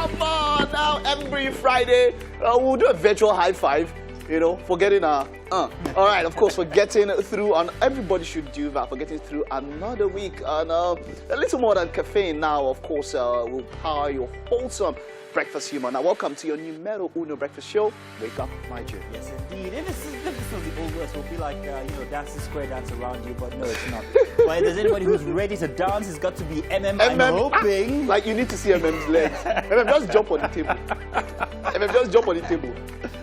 come on now. Every Friday, we'll do a virtual high five. You know, for getting All right, of course, for getting through, and everybody should do that, for getting through another week. And a little more than caffeine now, of course, will power your wholesome breakfast humor. Now, welcome to your numero uno breakfast show. Wake up, my dear. Yes, indeed. And this is the old West. We'll be like, dancing square dance around you, but no, it's not. But if there's anybody who's ready to dance, it's got to be Emem. I'm hoping. Like, you need to see Emem's legs. Emem, just jump on the table. Emem, just jump on the table.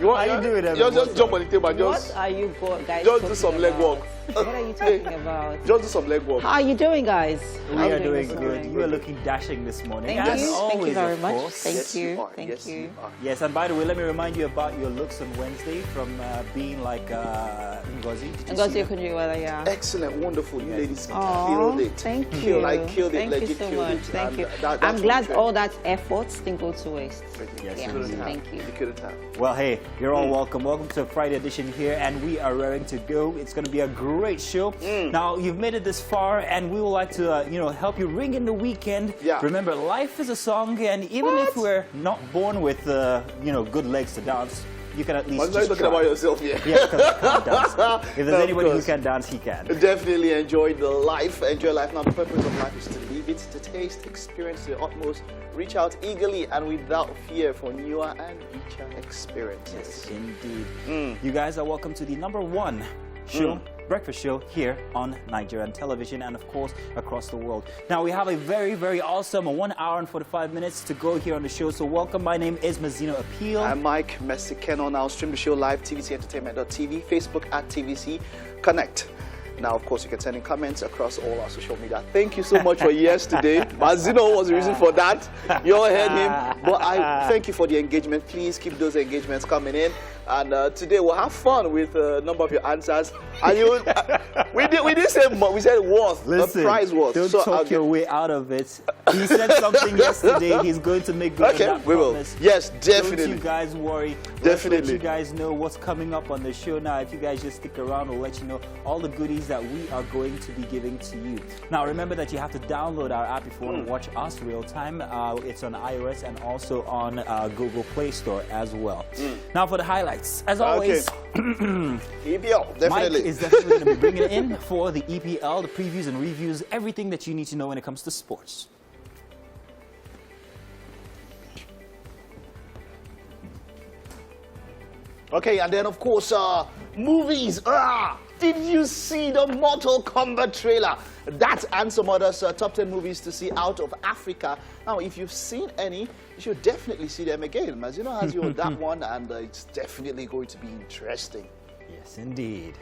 How you doing, Emem? Just jump on the table and just... What are you guys just do some leg work. What are you talking about? Just do some leg work. How are you doing, guys? We are doing good. You are looking dashing this morning. Thank you. Always, Thank you very much. Course. Thank you. Yes, you are. Yes, and by the way, let me remind you about your looks on Wednesday from being like Ngozi. Ngozi Okonjo-Iweala, yeah. Excellent, wonderful. You ladies Oh, killed it. thank you. Killed it. Thank you so much. It. Thank you. That's I'm glad all that effort didn't go to waste. Yes, yeah. Thank you. You couldn't have. Well, hey, you're all welcome. Welcome to a Friday edition here, and we are raring to go. It's going to be a great show. Now, you've made it this far, and we would like to, help you ring in the weekend. Yeah. Remember, life is a song, and even if we're not born with, good legs to dance, you can at least just talking about yourself here. Yeah, because I can't dance. If there's anybody who can dance, he can. Definitely enjoy life. Now, the purpose of life is to live it, to taste, experience to the utmost, reach out eagerly and without fear for newer and richer experiences. Yes, indeed. You guys are welcome to the #1 show, breakfast show here on Nigerian television and, of course, across the world. Now, we have a very, very awesome 1 hour and 45 minutes to go here on the show. So, welcome. My name is Mazino Appeal. I'm Mike Mesikenor. Now, stream the show live, tvcentertainment.tv, Facebook at TVC Connect. Now, of course, you can send in comments across all our social media. Thank you so much for yesterday. Mazino was the reason for that. You all heard him. But I thank you for the engagement. Please keep those engagements coming in. And today we'll have fun with a number of your answers. And we didn't say much. We said worth. Listen, the prize worth. Don't talk your way out of it. He said something yesterday. He's going to make good on that we will. promise. Yes, definitely. Don't you guys worry. Definitely. Let's let you guys know what's coming up on the show now. If you guys just stick around, we'll let you know all the goodies that we are going to be giving to you. Now, remember that you have to download our app if you want to watch us real time. It's on iOS and also on Google Play Store as well. Now, for the highlights, as always, EPL, definitely. Mike is definitely going to be bringing it in for the EPL, the previews and reviews, everything that you need to know when it comes to sports. Okay, and then of course, movies. Did you see the Mortal Kombat trailer? That and some others top 10 movies to see out of Africa. Now, if you've seen any, you should definitely see them again. Mazino has you on that one, and it's definitely going to be interesting. Yes, indeed.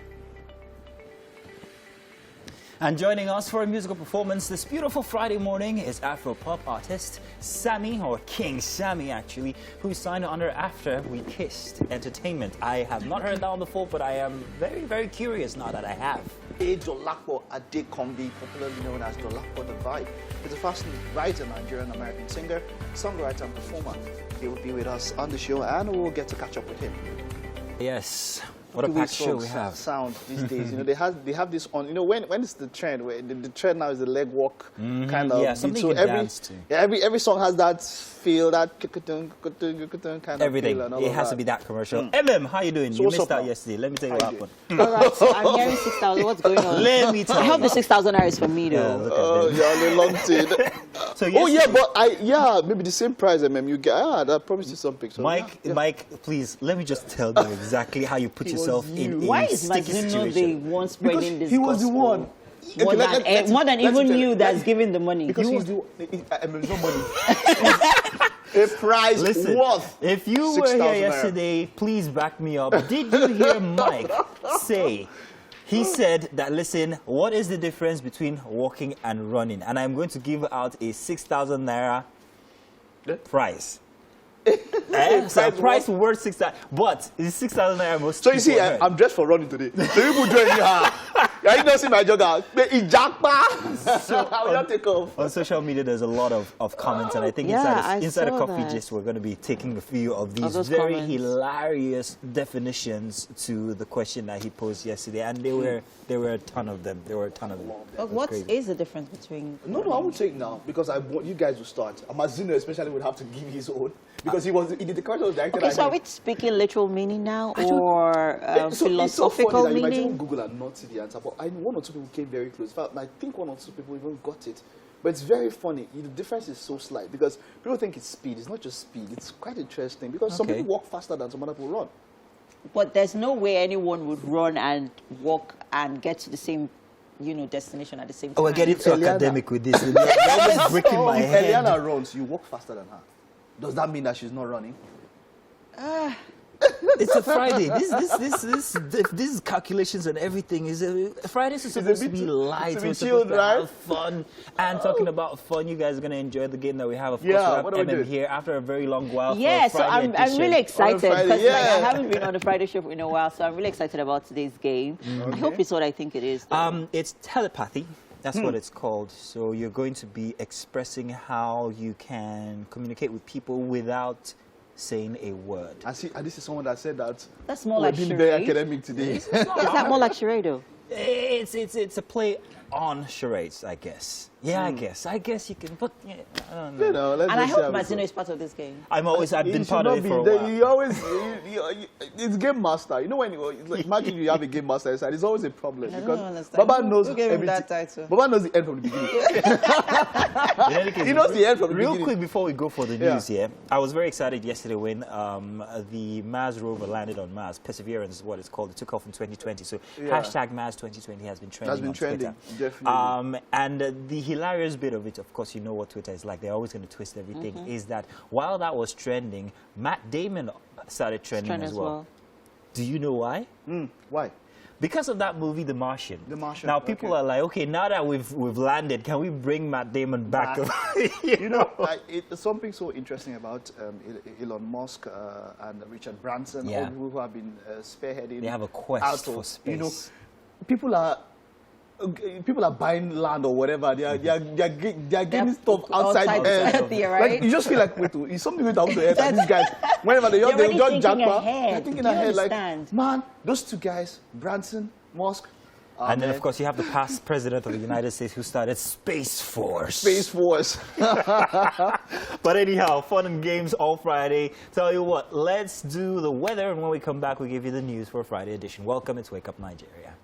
And joining us for a musical performance this beautiful Friday morning is Afro-pop artist Sammy, or King Sammy actually, who signed under After We Kissed Entertainment. I have not heard that one before, but I am very, very curious now that I have. Dolapo Adekombi, popularly known as Dolapo the Vibe, is a fast writer, Nigerian-American singer, songwriter and performer. He will be with us on the show and we'll get to catch up with him. Yes. What a packed show we have. Sound these days, they have this on. When is the trend? Where the trend now is the leg walk kind of. Yeah, something you can dance to. Yeah, every song has that feel, that kind of everything. Feel and all it of has that. to be that commercial. Emem, how you doing? So you missed out yesterday. Let me tell you what happened. All right, so I'm hearing 6,000. What's going on? Let me tell I you. hope the 6,000 is for me though. Oh, yeah, long thing. So maybe the same price, Emem. You get. I promised you some pictures. Mike, please let me just tell them exactly how you put yourself in Why a is sticky Mazino the situation. one spreading this he was the gospel? one. More than even you that's giving the money. Because he's the Emem's no money. A prize worth. If you were here yesterday, please back me up. Did you hear Mike say? He said that, listen, what is the difference between walking and running? And I'm going to give out a 6,000 naira prize. So price worth 6,000, but it's 6,000 naira most. So you see, I'm dressed for running today. So you put join me. you don't see my jogger. I will not take off. On social media, there's a lot of comments, and I think inside the coffee gist, we're going to be taking a few of these very hilarious definitions to the question that he posed yesterday, and there were a ton of them. What is the difference between? No, I won't say it now because I want you guys to start. Mazino especially would have to give his own because he did the character was directed. Okay, so are we speaking literal meaning now or philosophical meaning? You might even Google and not see the answer, but I know one or two people came very close. In fact, I think one or two people even got it. But it's very funny. The difference is so slight because people think it's speed. It's not just speed. It's quite interesting because some people walk faster than some other people run. But there's no way anyone would run and walk and get to the same, destination at the same time. Oh, we're getting too academic with this. You're always breaking my head. If Eliana runs, you walk faster than her. Does that mean that she's not running? It's a Friday. These calculations and everything is Fridays are supposed to be light. We're supposed to have fun. And talking about fun, you guys are going to enjoy the game that we have. Of course, we have Emem here after a very long while. Yeah, so I'm really excited because I haven't been on the Friday show in a while, so I'm really excited about today's game. I hope it's what I think it is. It's telepathy. That's what it's called. So you're going to be expressing how you can communicate with people without saying a word. I see, and this is someone that said that. That's more like charade. Being very academic today. Is that more like charade, though? It's a play on charades, I guess. Yeah, I guess you can put. Yeah, I don't know. And I hope Mazino is part of this game. I've been part of it for a while. You always, it's game master. You know when imagine you have a game master inside, it's always a problem because Baba knows everything. Baba knows the end from the beginning. In any case, he knows the end from the beginning. Real quick before we go for the news here, I was very excited yesterday when the Mars rover landed on Mars. Perseverance is what it's called. It took off in 2020. So hashtag Mars 2020 has been trending on Twitter. Definitely. And the hilarious bit of it, of course, you know what Twitter is like. They're always going to twist everything. Is that while that was trending, Matt Damon started trending as well. Do you know why? Why? Because of that movie, The Martian. The Martian. Now people are like, okay, now that we've landed, can we bring Matt Damon back? you know, it's something so interesting about Elon Musk and Richard Branson, all who have been spearheading. They have a quest for space. You know, people are buying land or whatever. They are getting stuff outside Earth. Right? Like, you just feel like, wait, is something going down to Earth? And these guys, whenever they just jump up, they're thinking ahead. Like, man, those two guys, Branson, Musk. And then, of course, you have the past president of the United States who started Space Force. Space Force. But anyhow, fun and games all Friday. Tell you what, let's do the weather. And when we come back, we'll give you the news for Friday edition. Welcome, it's Wake Up Nigeria.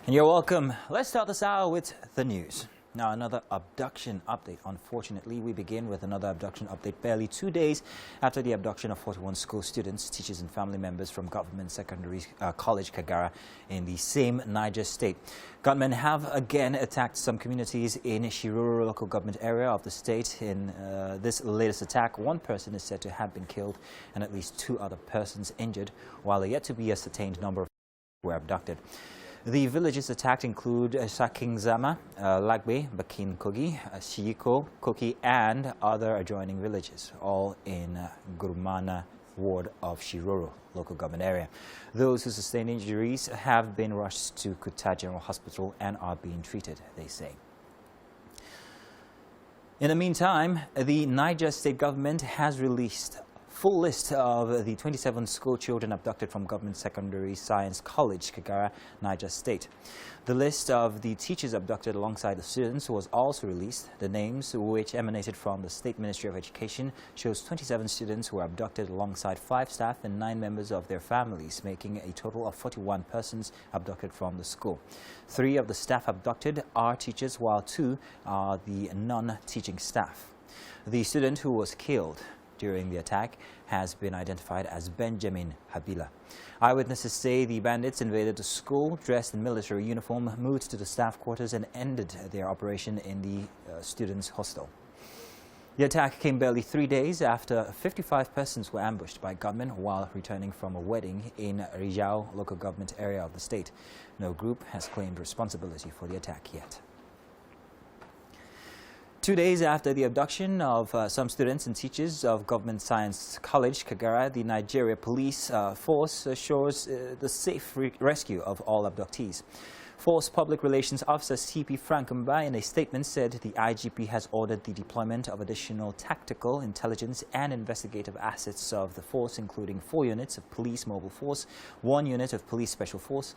You're welcome. Let's start this hour with the news. Now, another abduction update. Unfortunately, we begin with another abduction update barely 2 days after the abduction of 41 school students, teachers and family members from Government Secondary College Kagara in the same Niger state. Gunmen have again attacked some communities in Shiroro local government area of the state. In this latest attack, one person is said to have been killed and at least 2 other persons injured, while a yet to be ascertained number of were abducted. The villages attacked include Sakingzama, Lagbe, Bakin Kogi, Shiyiko, Koki, and other adjoining villages, all in Gurumana ward of Shiroro local government area. Those who sustained injuries have been rushed to Kuta General Hospital and are being treated, they say. In the meantime, the Niger state government has released Full list of the 27 school children abducted from Government Secondary Science College, Kagara, Niger State. The list of the teachers abducted alongside the students was also released. The names, which emanated from the State Ministry of Education, shows 27 students who were abducted alongside 5 staff and 9 members of their families, making a total of 41 persons abducted from the school. 3 of the staff abducted are teachers, while 2 are the non-teaching staff. The student who was killed during the attack has been identified as Benjamin Habila. Eyewitnesses say the bandits invaded the school dressed in military uniform, moved to the staff quarters and ended their operation in the students' hostel. The attack came barely 3 days after 55 persons were ambushed by gunmen while returning from a wedding in Rijau local government area of the state. No group has claimed responsibility for the attack yet. 2 days after the abduction of some students and teachers of Government Science College, Kagara, the Nigeria Police Force assures the safe rescue of all abductees. Force Public Relations Officer CP Frank Mba in a statement said the IGP has ordered the deployment of additional tactical, intelligence and investigative assets of the force, including 4 units of police mobile force, 1 unit of police special force,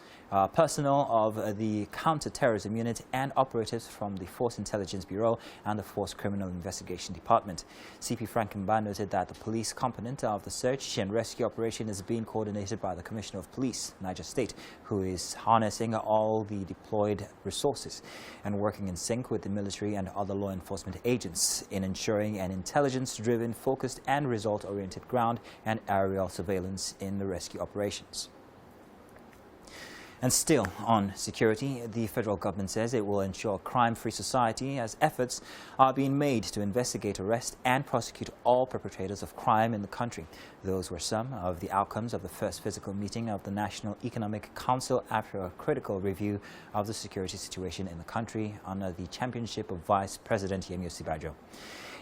personnel of the counter-terrorism unit and operatives from the Force Intelligence Bureau and the Force Criminal Investigation Department. CP Frank Mba noted that the police component of the search and rescue operation is being coordinated by the Commissioner of Police, Niger State, who is harnessing all the deployed resources and working in sync with the military and other law enforcement agents in ensuring an intelligence-driven, focused and result-oriented ground and aerial surveillance in the rescue operations. And still on security, the federal government says it will ensure a crime-free society as efforts are being made to investigate, arrest and prosecute all perpetrators of crime in the country. Those were some of the outcomes of the first physical meeting of the National Economic Council after a critical review of the security situation in the country under the championship of Vice President Yemi Osinbajo.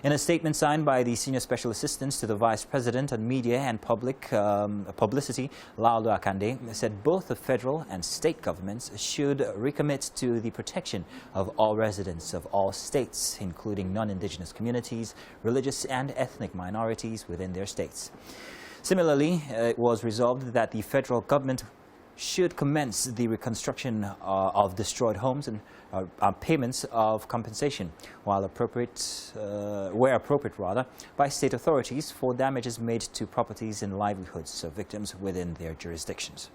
In a statement signed by the Senior Special Assistants to the Vice President on Media and Publicity, Laulo Akande said both the federal and state governments should recommit to the protection of all residents of all states, including non-indigenous communities, religious and ethnic minorities within their states. Similarly, it was resolved that the federal government should commence the reconstruction of destroyed homes and payments of compensation, where appropriate, by state authorities for damages made to properties and livelihoods of victims within their jurisdictions.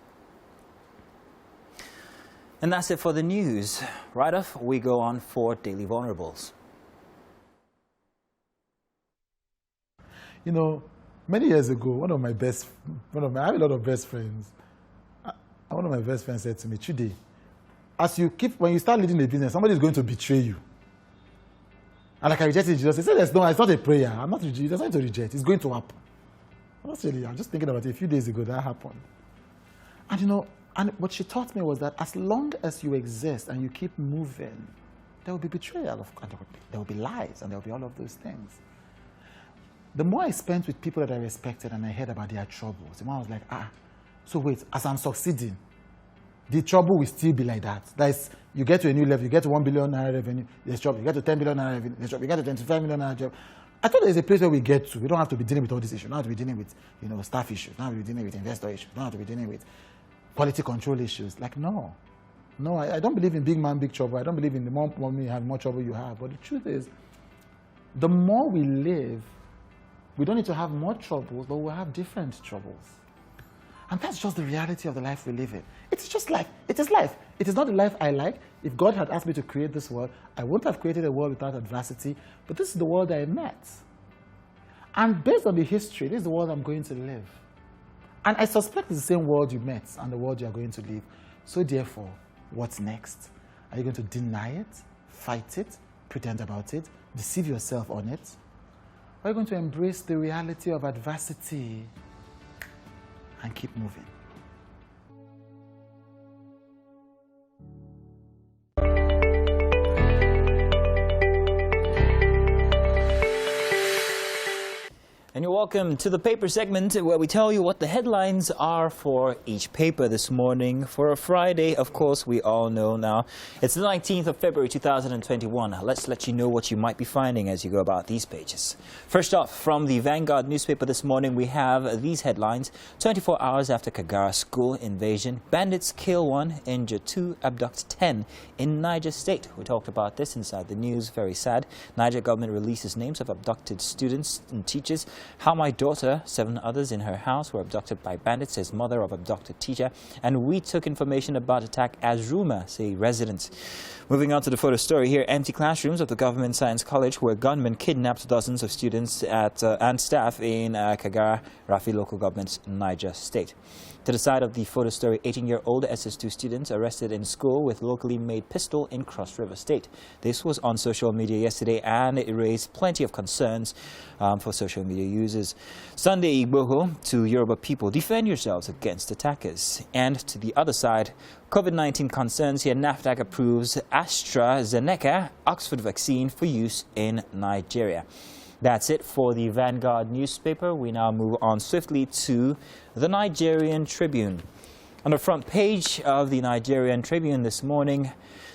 And that's it for the news. Right off, we go on for Daily Vulnerables. You know, many years ago, I have a lot of best friends. One of my best friends said to me, Chide, when you start leading a business, somebody is going to betray you. And like I rejected Jesus, he said, no, it's not a prayer. I'm not rejecting. There's nothing to reject. It's going to happen. I'm just thinking about it a few days ago, that happened. And you know, and what she taught me was that as long as you exist and you keep moving, there will be betrayal, and there will be lies, and there will be all of those things. The more I spent with people that I respected and I heard about their troubles, the more I was like, so wait, as I'm succeeding, the trouble will still be like that. That is, you get to a new level, you get to 1 billion naira revenue, there's trouble. You get to 10 billion naira revenue, there's trouble. You get to 25 million naira job. I thought there's a place where we get to. We don't have to be dealing with all these issues. We don't have to be dealing with, staff issues. We don't have to be dealing with investor issues. We don't have to be dealing with quality control issues. Like, no. No, I don't believe in big man, big trouble. I don't believe in the more money you have, more trouble you have. But the truth is, the more we live, we don't need to have more troubles, but we'll have different troubles. And that's just the reality of the life we live in. It's just life. It is life. It is not the life I like. If God had asked me to create this world, I wouldn't have created a world without adversity, but this is the world I met. And based on the history, this is the world I'm going to live. And I suspect it's the same world you met and the world you are going to live. So therefore, what's next? Are you going to deny it, fight it, pretend about it, deceive yourself on it? Or are you going to embrace the reality of adversity and keep moving? And you're welcome to the paper segment where we tell you what the headlines are for each paper this morning. For a Friday, of course, we all know now. It's the 19th of February 2021. Let's let you know what you might be finding as you go about these pages. First off, from the Vanguard newspaper this morning, we have these headlines. 24 hours after Kagara school invasion, bandits kill 1, injure 2, abduct 10 in Niger State. We talked about this inside the news. Very sad. Niger government releases names of abducted students and teachers. How my daughter, 7 others in her house were abducted by bandits, says mother of abducted teacher. And we took information about attack as rumor, say residents. Moving on to the photo story here, empty classrooms of the Government Science College where gunmen kidnapped dozens of students and staff in Kagara, Rafi local government's Niger State. To the side of the photo story, 18-year-old SS2 students arrested in school with locally made pistol in Cross River State. This was on social media yesterday and it raised plenty of concerns for social media users. Sunday Igboho to Yoruba people, defend yourselves against attackers. And to the other side, COVID-19 concerns here, NAFDAC approves AstraZeneca Oxford vaccine for use in Nigeria. That's it for the Vanguard newspaper. We now move on swiftly to the Nigerian Tribune. On the front page of the Nigerian Tribune this morning,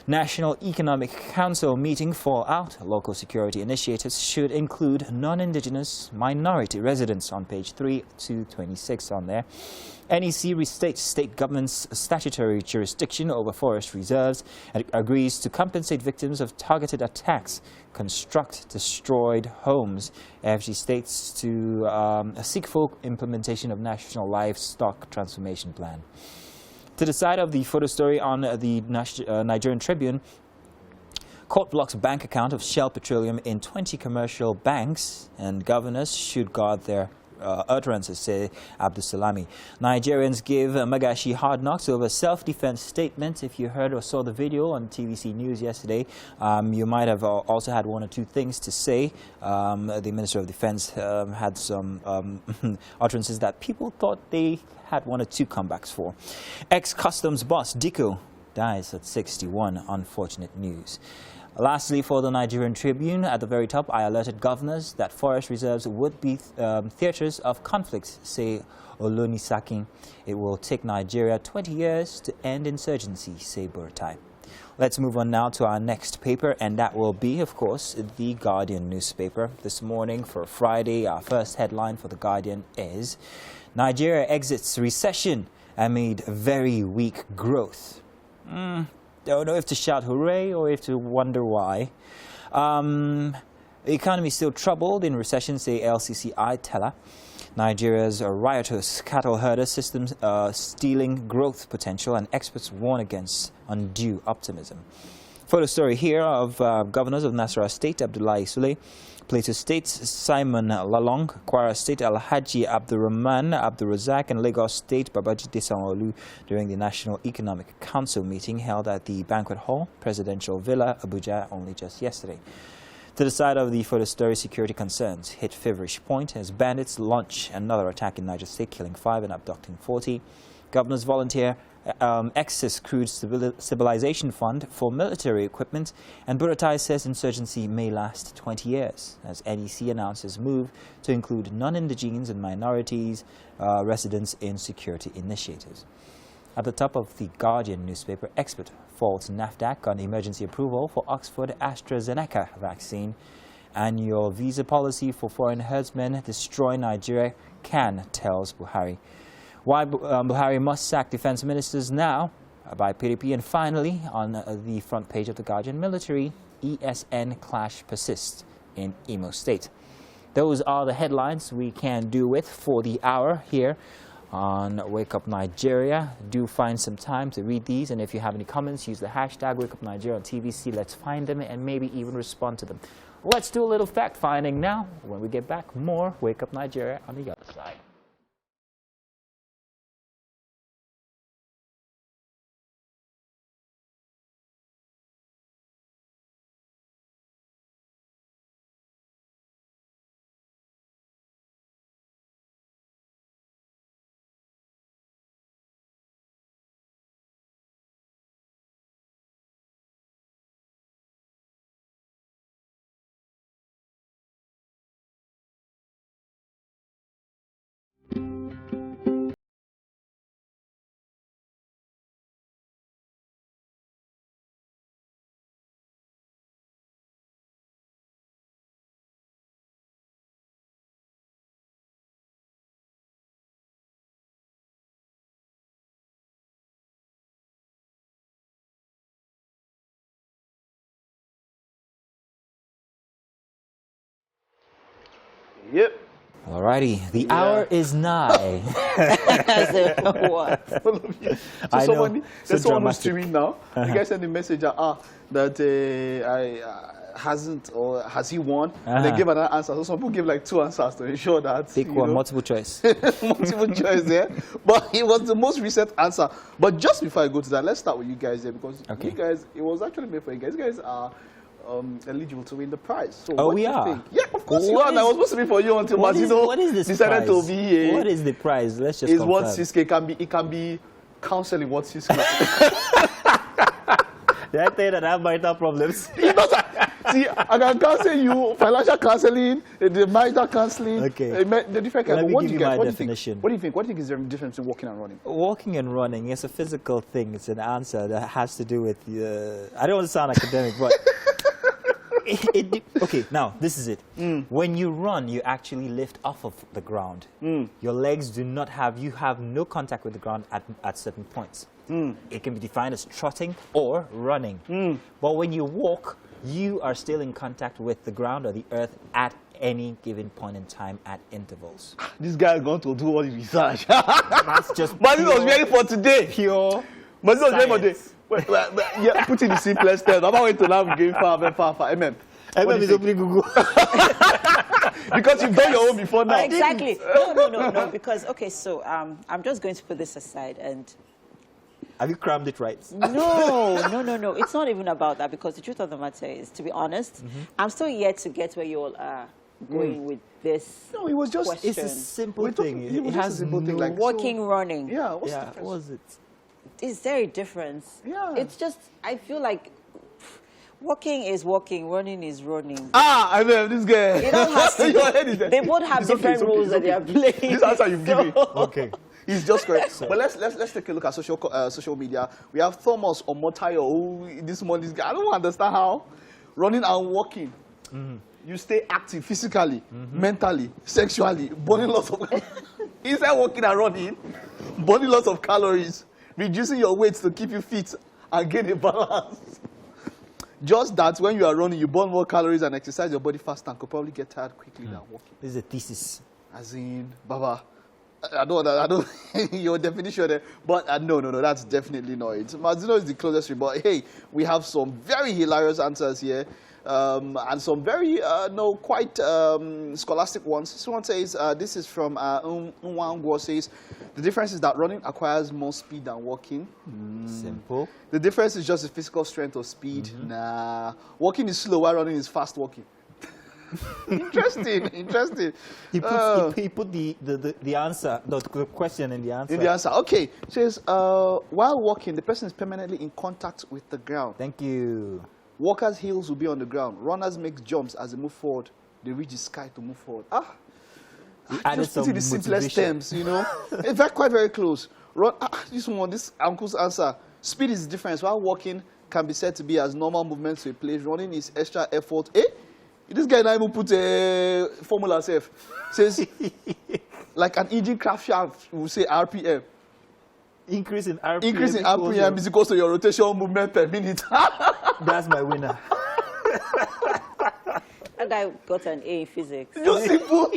National Economic Council meeting fallout. Local security initiatives should include non-indigenous minority residents on page 3 to 26 on there. NEC restates state government's statutory jurisdiction over forest reserves and agrees to compensate victims of targeted attacks, construct destroyed homes. FG states to seek full implementation of National Livestock Transformation Plan. To the side of the photo story on the Nigerian Tribune, court blocks bank account of Shell Petroleum in 20 commercial banks, and governors should guard their utterances, say Abdusalami. Nigerians give Magashi hard knocks over self-defense statement. If you heard or saw the video on TVC News yesterday, you might have also had one or two things to say. The Minister of Defense had some utterances that people thought they had one or two comebacks for. Ex-customs boss Diko dies at 61. Unfortunate news. Lastly, for the Nigerian Tribune, at the very top, I alerted governors that forest reserves would be theaters of conflicts, say Olonisaki. It will take Nigeria 20 years to end insurgency, say Buratai. Let's move on now to our next paper, and that will be, of course, the Guardian newspaper. This morning, for Friday, our first headline for the Guardian is Nigeria exits recession amid very weak growth. Don't know if to shout hooray or if to wonder why. The economy is still troubled in recession, say LCCI teller. Nigeria's riotous cattle herder systems stealing growth potential, and experts warn against undue optimism. Photo story here of governors of Nasarawa State, Abdullahi Sule, Plateau State, Simon Lalong, Kwara State, Alhaji Abdurrahman Abdurrazak, and Lagos State, Babajide Sanwo-Olu during the National Economic Council meeting held at the Banquet Hall, Presidential Villa, Abuja, only just yesterday. To the side of the photo story, security concerns hit feverish point as bandits launch another attack in Niger State, killing 5 and abducting 40. Governors volunteer excess crude stabilization fund for military equipment, and Buratai says insurgency may last 20 years as NEC announces move to include non-indigenes and minorities residents in security initiatives. At the top of the Guardian newspaper, expert faults NAFDAC on emergency approval for Oxford AstraZeneca vaccine. Annual visa policy for foreign herdsmen destroy Nigeria, can tells Buhari. Why Buhari must sack defense ministers now by PDP. And finally, on the front page of the Guardian, military ESN clash persists in Imo State. Those are the headlines we can do with for the hour here on Wake Up Nigeria. Do find some time to read these, and if you have any comments, use the hashtag Wake Up Nigeria on TVC. Let's find them and maybe even respond to them. Let's do a little fact finding now. When we get back, more Wake Up Nigeria on the other side. Yep. Alrighty, the hour is nigh. What? I know. There's So someone who's dramatic. streaming now. You guys send a message that hasn't or has he won? And they give another answer. So some people give like 2 answers to ensure that. Pick you one, know, multiple choice. multiple choice there. But it was the most recent answer. But just before I go to that, let's start with you guys there because you guys, it was actually made for you guys. You guys are eligible to win the prize. So Oh, what we do you are? think? Yeah, of course you What are. And I was supposed to be for you until Mazino what is this decided prize? to be here. What is the prize? Let's just Is confirm. what Siske can be. It can be counseling. What Siske. Did I tell you that I have marital problems? See, I can counsel you financial counseling, the marital counseling. Okay. The different kind. Let But me what give do you you guys? my What do you definition. think? What do you think? What do you think is the difference between walking and running? Walking and running is a physical thing. It's an answer that has to do with, I don't want to sound academic, but okay, now this is it. When you run, you actually lift off of the ground. Your legs do not have, you have no contact with the ground at certain points. It can be defined as trotting or running. But when you walk, you are still in contact with the ground or the earth at any given point in time at intervals. This guy is going to do all the research. That's just Mazino was ready for today. pure Mazino was ready for today. science. Yeah, put in the simplest terms. I'm not going to now game far. Emem. Emem is opening Google. Because you've done your own before now. Exactly. No. Because, okay, so I'm just going to put this aside and Have you crammed it right? No. It's not even about that because the truth of the matter is, to be honest, I'm still yet to get where you all are going with this. No, it was just question. It's a simple We're talking- thing. it was It just a has simple thing, no- like- Walking, running. Yeah, what's the yeah, difference? what was it? Is there a difference? Yeah. It's just, I feel like walking is walking, running is running. I know this guy. It all has to Your head is they both have It's okay, different it's okay, rules it's that they are okay. playing. This answer you've given. Okay. He's just correct. But let's take a look at social media. We have Thomas Omotayo, who this morning, this guy, I don't understand how running and walking, you stay active physically, mentally, sexually, burning lots of instead of walking and running, burning lots of calories, reducing your weight to keep you fit and gain a balance. Just that when you are running, you burn more calories and exercise your body fast and could probably get tired quickly than walking. This is a thesis. As in, Baba, I don't your definition there, but no, that's definitely not it. Mazino is the closest one, but hey, we have some very hilarious answers here, and some very, quite scholastic ones. Someone says, this is from Nwangwo says, the difference is that running acquires more speed than walking. Simple. The difference is just the physical strength or speed. Nah, walking is slow while running is fast walking. Interesting. He put the answer, the question in the answer. In the answer. Okay. It says, while walking, the person is permanently in contact with the ground. Thank you. Walkers' heels will be on the ground. Runners make jumps as they move forward. They reach the sky to move forward. Added Just put some in the simplest motivation. terms, In fact, quite very close. This uncle's answer. Speed is the difference. While walking can be said to be as normal movement to a place, running is extra effort. This guy now even put a formula self. Says, like an engine craft shaft, will say RPM. Increase in RPM. Increase in RPM is equal to your rotation movement per minute. That's my winner. That guy got an A in physics. Just simple.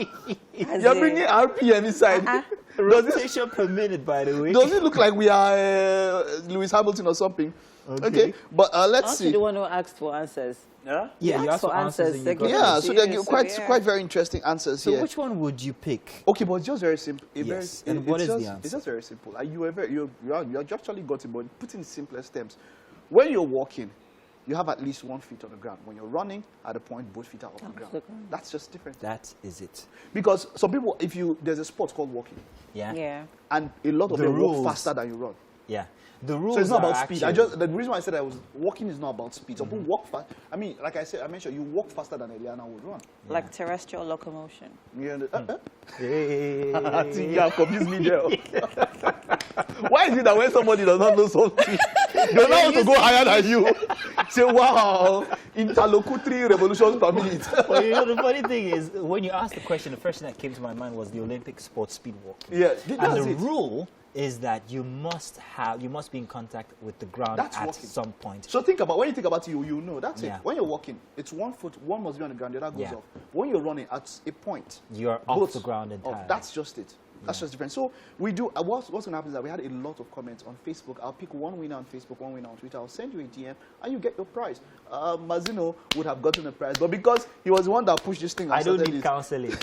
You're bringing RPM inside. Rotation per minute, by the way. Does it look like we are Lewis Hamilton or something? Okay. But let's Aren't see. you the one who asked for answers? Yeah? Yeah, you asked for answers. and you got Yeah, it. so they're So, quite very interesting answers So here. which one would you pick? Okay, but it's just very simple. Yes, and what is the answer? It's just very simple. Like you actually got it, but put in simplest terms. When you're walking, you have at least 1 foot on the ground. When you're running, at a point, both feet are off the ground. That's just different. That is it. Because some people, there's a sport called walking, Yeah. and a lot of The them rules. walk faster than you run. Yeah. The rules So it's not are about speed. actually- The reason why I said walking is not about speed. Some people walk fast. I mean, like I mentioned, you walk faster than Eliana would run. Like terrestrial locomotion. Hey. I think you have confused me there. Why is it that when somebody does not know something, they don't want to go higher than you? Say, wow, interlocutory revolutions per minute. Well, you know, the funny thing is, when you asked the question, the first thing that came to my mind was the Olympic sport speed walk. Yeah, And that's the it. rule is that you must be in contact with the ground That's at walking. some point. So think about, when you think about it, you know, that's Yeah. it. When you're walking, it's one foot, one must be on the ground, the other goes Yeah. off. When you're running, at a point, You're off both the ground off. entirely. That's just it. That's just different. So we do, what's going to happen is that we had a lot of comments on Facebook. I'll pick one winner on Facebook, one winner on Twitter. I'll send you a DM and you get your prize. Mazino would have gotten a prize, but because he was the one that pushed this thing, I don't started need it. counseling.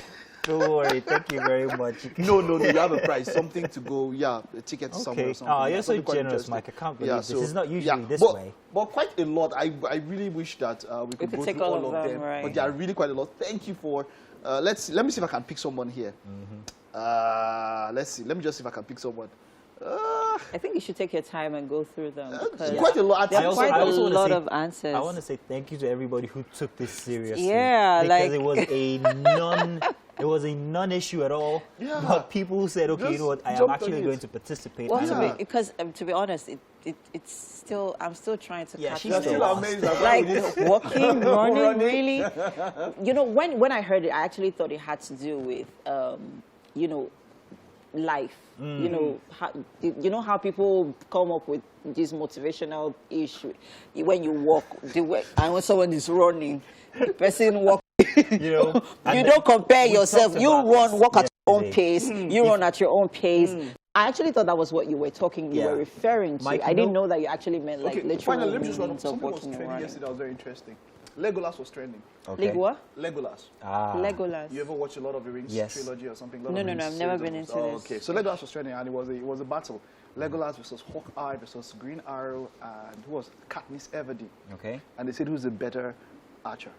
Don't worry. Thank you very much. No, you have a prize, something to go, a ticket somewhere or Okay. something. Oh, you're so Something quite generous, interesting. Mike. I can't believe this. It's not usually this but, way. But quite a lot. I really wish that we could go take through all all of of them, them. right. But there are really quite a lot. Thank you for. Let me see if I can pick someone here. Let's see. Let me just see if I can pick someone. I think you should take your time and go through them. because Quite a lot. There I are also- quite I a also wanna lot say- of answers. I want to say thank you to everybody who took this seriously. Yeah, because like- it was a non-issue at all. Yeah. But people who said, okay, you know what, I am jumped on actually it. going to participate. Well, And Yeah. because to be honest, it's still, I'm still trying to Yeah, catch she's You're up. still still lost. amazed. at Like this. walking, running, Running. really. You know, when I heard it, I actually thought it had to do with, you know, life. You know how people come up with this motivational issue when you walk, and when someone is running, the person walk. You know, You don't compare we yourself. talked You about walk this at your own yesterday. pace. You run at your own pace. I actually thought that was what you were Yeah. were referring to. Mike, I you didn't know- know that you actually meant like Okay, literal finally, let me just run up. meanings of Something was walking and trending running. yesterday that was very interesting. Legolas was trending. okay. Like what? Legolas. Ah. Legolas. You ever watch a lot of the Rings Yes. trilogy or something? No, no, I've never been into this. Okay, so Legolas was trending, and it was a battle. Legolas versus Hawkeye versus Green Arrow, and who was Katniss Everdeen. Okay. And they said who's the better archer.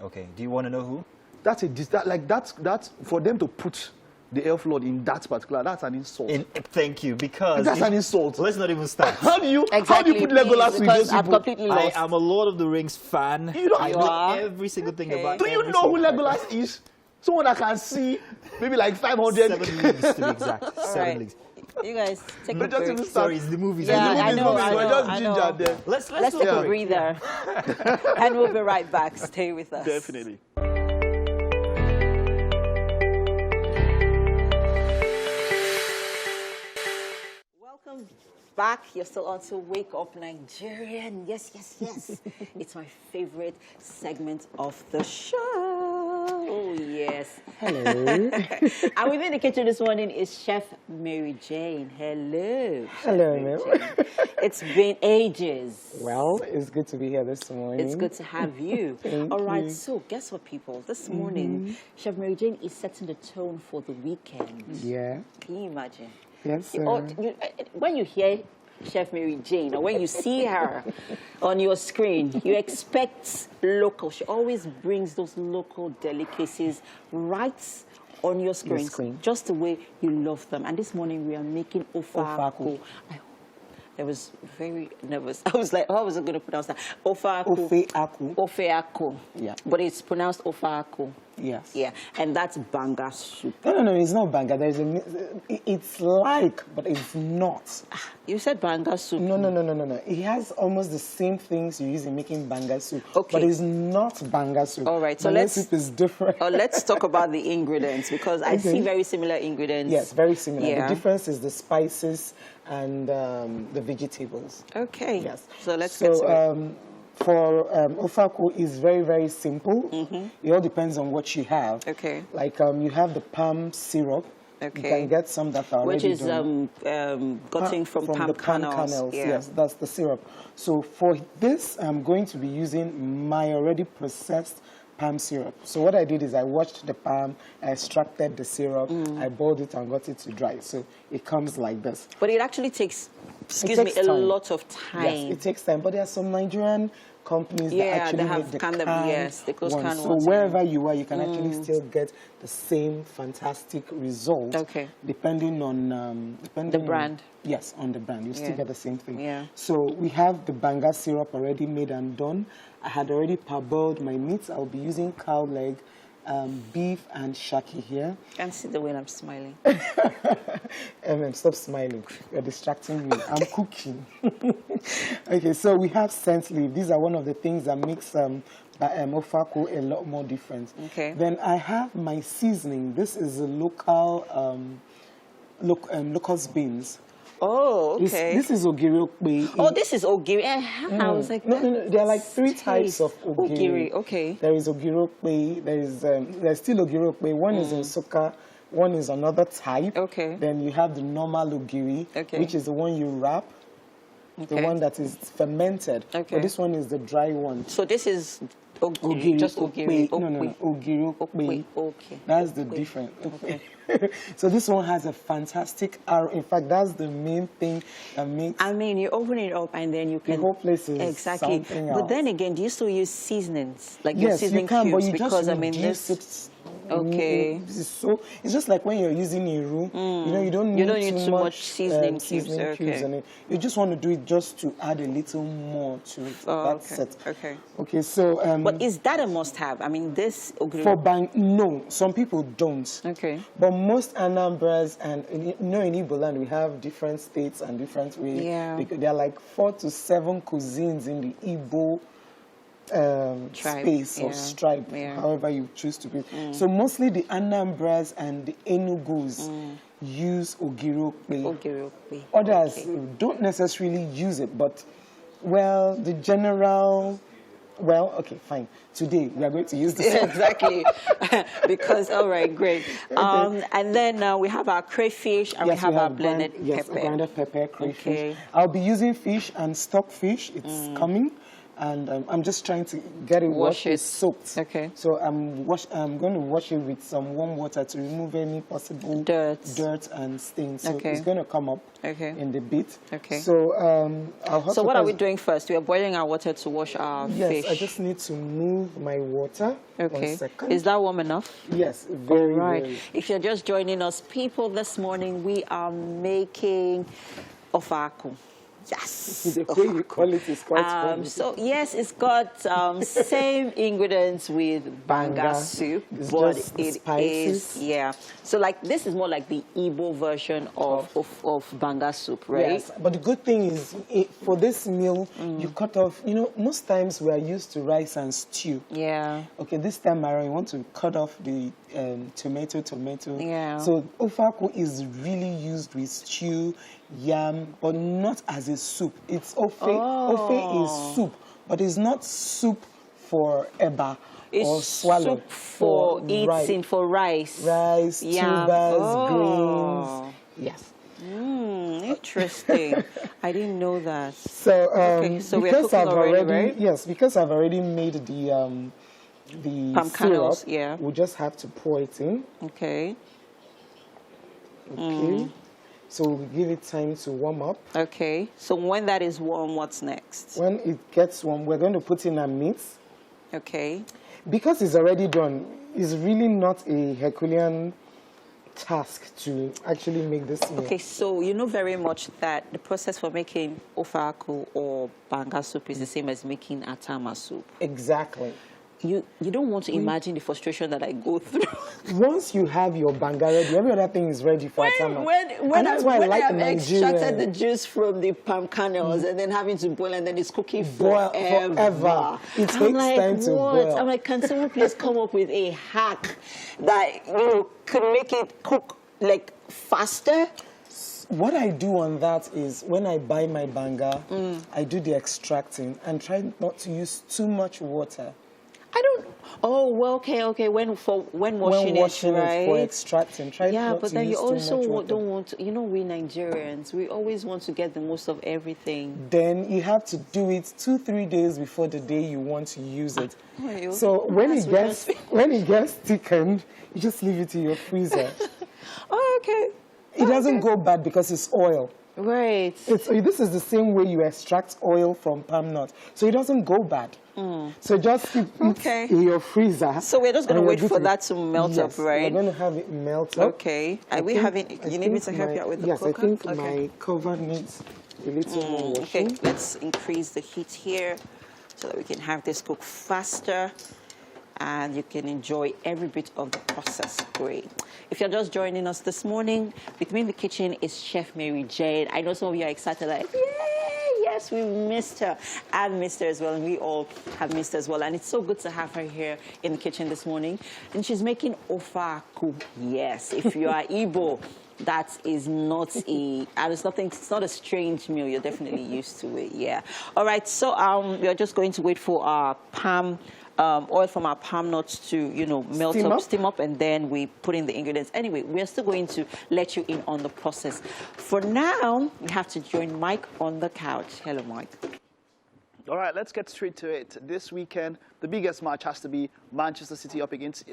Okay. Do you want to know who? That's that's for them to put the elf lord in that particular. That's an insult. Thank you, because That's an insult. Let's not even start. How do you Exactly. put Legolas with because those I'm people? completely I lost. am a Lord of the Rings fan. You don't- I You know are? every single thing Okay. about. Do you every know who single Legolas is? Someone that can see maybe like 500. 7 leagues to be exact. All 7 right. leagues. You guys take a Don't just break. even start. Sorry, it's the movies. Yeah, The I movies, know, movies. I We're know, just I ginger know. there. Let's Let's take go a breather. And we'll be right back. Stay with us. Definitely. Welcome back. You're still on to Wake Up Nigerian. Yes, yes, yes. It's my favorite segment of the show. Oh, yes. Hello. And within the kitchen this morning is Chef Mary Jane. Hello. Chef Hello, Mary ma'am. Jane. It's been ages. Well, it's good to be here this morning. It's good to have you. Thank All right, you. so guess what, people? This morning, Chef Mary Jane is setting the tone for the weekend. Yeah. Can you imagine? Yes, You- sir. or when you hear Chef Mary Jane, or when you see her on your screen, you expect local. She always brings those local delicacies right on your screen, just the way you love them. And this morning we are making ofaku. I was very nervous. I was like, how was I going to pronounce that? Ofaku. Ofeaku. Ofeaku. Yeah. But it's pronounced ofaku. Yes. Yeah. And that's banga soup. No, it's not banga. It's like, but it's not. You said banga soup. No. It has almost the same things you use in making banga soup. Okay. But it's not banga soup. All right, so Banga let's- soup is different. Let's talk about the ingredients, because I see very similar ingredients. Yes, very similar. Yeah. The difference is the spices and the vegetables. Okay. Yes. So let's get to it. For ofaku is very, very simple. It all depends on what you have. Okay. Like you have the palm syrup. Okay. You can get some that are Which already is done. gotten from palm the palm kernels. Yeah. Yes, that's the syrup. So for this, I'm going to be using my already processed palm syrup. So what I did is I washed the palm, I extracted the syrup, I boiled it and got it to dry. So it comes like this. But it actually takes, It takes a time. lot of time. Yes, it takes time. But there are some Nigerian companies Yeah, that actually they have make the canned them, canned yes, the closed ones. canned So ones, wherever you are, you can actually still get the same fantastic result. Okay. Depending on The brand. Yes, on the brand. You Yeah. still get the same thing. Yeah. So we have the banga syrup already made and done. I had already parboiled my meat. I'll be using cow leg beef and shaki here. Can't see the way I'm smiling. Emem, stop smiling. You're distracting me. I'm cooking. Okay, so we have scent leaf. These are one of the things that makes ofako a lot more different. Okay. Then I have my seasoning. This is a local locust beans. Oh, okay. This is ogiri. Oh, this is ogiri. I was like, no. There are like 3 types of ogiri. Ogiri, okay. There is ogiri. There's still ogiri. One is in Soka. One is another type. Okay. Then you have the normal ogiri, which is the one you wrap. The one that is fermented. Okay. But this one is the dry one. So this is ogiri, just ogiri. No, ogiri. Okay. That's the difference. Okay. So this one has a fantastic aroma. In fact, that's the main thing that makes. I mean, you open it up and then you can. The whole place is exactly. something else. But then again, do you still use seasonings like your Yes, seasoning you can, cubes? but you Because just I mean, reduce this. it. Okay. It's just like when you're using a roux. You don't need too much seasoning cubes. cubes in it. You just want to do it just to add a little more to it. That's it. Okay. Okay, so But is that a must-have? I mean, this ogiri. no, some people don't. Okay. But most Anambras and in Igbo land we have different states and different ways. Yeah. There are like 4 to 7 cuisines in the Igbo space or stripe, however you choose to be. So mostly the Anambras and the Enugus use ogiri. Others don't necessarily use it, but well, the general. Well, okay, fine. Today we are going to use this. Exactly. Because, all right, great. And then we have our crayfish and we have our blended pepper. Yes, blended pepper, crayfish. Okay. I'll be using fish and stock fish. It's coming. And I'm just trying to get it washed. It's soaked. Okay. So I'm going to wash it with some warm water to remove any possible dirt and stains. So it's going to come up in the bit. Okay. So so what are we doing first? We are boiling our water to wash our fish. Yes, I just need to move my water. Okay. 1 second. Is that warm enough? Yes, very, very. If you're just joining us, people, this morning we are making ofako. Yes. The way you call it is quite funny. So yes, it's got same ingredients with banga soup, but it is So like this is more like the Igbo version of banga soup, right? Yes, but the good thing is for this meal you cut off. Most times we are used to rice and stew. Yeah. Okay, this time around you want to cut off the tomato. Yeah. So ofako is really used with stew, yam, but not as a soup. It's ofe. Ofe is soup, but it's not soup for eba or swallow. Soup for eating, for rice. Rice, tubers, greens. Yes. Interesting. I didn't know that. So, so we're cooking already, right? Yes, because I've already made the palm kernels, syrup, we just have to pour it in. Okay. Okay. So we give it time to warm up. Okay. So when that is warm, what's next? When it gets warm, we're going to put in our meat. Okay. Because it's already done, it's really not a Herculean task to actually make this meal. Okay, so you know very much that the process for making ofako or banga soup is the same as making atama soup. Exactly. You don't want to imagine the frustration that I go through. Once you have your banga ready, every other thing is ready for atama. When I have extracted the juice from the palm kernels and then having to boil and then it's cooking forever. It takes time to boil. I'm like, can someone please come up with a hack that could make it cook like faster? What I do on that is when I buy my banga, I do the extracting and try not to use too much water. I don't. Oh, well, okay. When washing it, right? For extracting, try not but to then you use too also much water. don't want to. We Nigerians, we always want to get the most of everything. Then you have to do it 2-3 days before the day you want to use it. Oh, so when it gets thickened, you just leave it in your freezer. Oh, okay. It doesn't go bad because it's oil. Right. This is the same way you extract oil from palm nut, so it doesn't go bad. So just keep it in your freezer. So we're just going to wait for that to melt up, right? We're going to have it melt up. Okay. Are we having? You need me to help you out with the cooker? Yes, I think my cover needs a little more washing. Okay, let's increase the heat here so that we can have this cook faster. and you can enjoy every bit of the process. Great. If you're just joining us this morning, with me in the kitchen is Chef Mary Jane. I know some of you are excited, like, yay, yes, we missed her. I've missed her as well, and we all have missed her as well. And it's so good to have her here in the kitchen this morning. And she's making ofa akwu. Yes, if you are Igbo, that is not and it's not a strange meal. You're definitely used to it. Yeah. All right. So we are just going to wait for our palm oil from our palm nuts to melt steam up, and then we put in the ingredients. Anyway, we're still going to let you in on the process. For now, we have to join Mike on the couch. Hello, Mike. All right, let's get straight to it. This weekend, the biggest match has to be Manchester City up against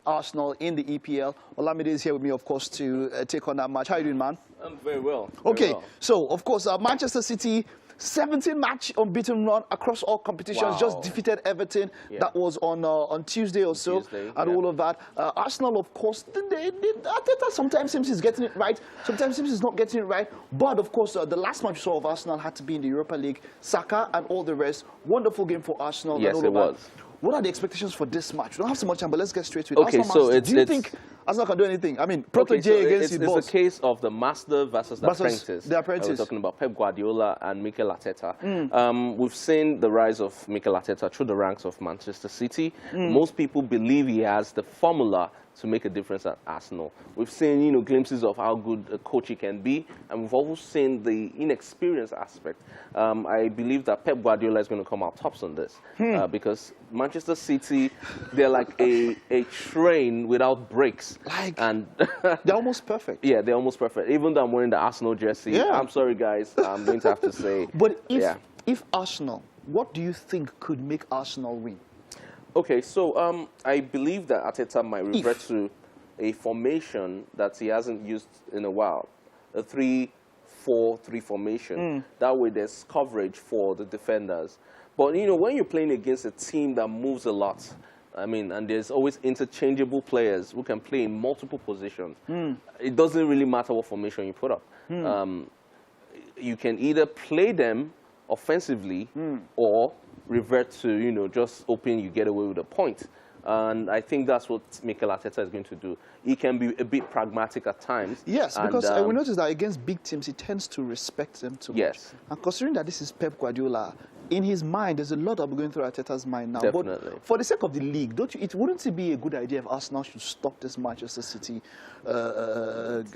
Arsenal in the EPL. Olamide is here with me, of course, to take on that match. How are you doing, man? I'm very well. Okay, so, of course, Manchester City, 17-match unbeaten run across all competitions, Wow. just defeated Everton. Yeah. That was on Tuesday or so, Tuesday, and yeah. all of that. Arsenal, of course, Arteta sometimes seems he's getting it right, sometimes seems he's not getting it right. But, of course, the last match we saw of Arsenal had to be in the Europa League. Saka and all the rest. Wonderful game for Arsenal. Yes, and all it of that. was. What are the expectations for this match? We don't have so much time, but let's get straight to it. Okay, Arsenal, so Man City. it's- Do you it's- think Arsenal can do anything? I mean, protege so against his boss. it's a case of the master versus the Versus apprentice. the apprentice. We're talking about Pep Guardiola and Mikel Arteta. We've seen the rise of Mikel Arteta through the ranks of Manchester City. Most people believe he has the formula to make a difference at Arsenal. We've seen, glimpses of how good a coach he can be, and we've also seen the inexperience aspect. I believe that Pep Guardiola is going to come out tops on this because Manchester City, they're like a train without brakes. And They're almost perfect. yeah, they're almost perfect. Even though I'm wearing the Arsenal jersey, Yeah. I'm sorry, guys. I'm going to have to say. But yeah. if Arsenal, what do you think could make Arsenal win? Okay, so I believe that Arteta might revert to a formation that he hasn't used in a while, a 3-4-3 formation. That way there's coverage for the defenders. But, when you're playing against a team that moves a lot, I mean, and there's always interchangeable players who can play in multiple positions, it doesn't really matter what formation you put up. You can either play them offensively or revert to, just hoping you get away with a point. And I think that's what Mikel Arteta is going to do. He can be a bit pragmatic at times. Yes, because we noticed that against big teams, he tends to respect them too much. Yes. And considering that this is Pep Guardiola, in his mind, there's a lot of going through Arteta's mind now. Definitely. But for the sake of the league, wouldn't it be a good idea if Arsenal should stop this Manchester City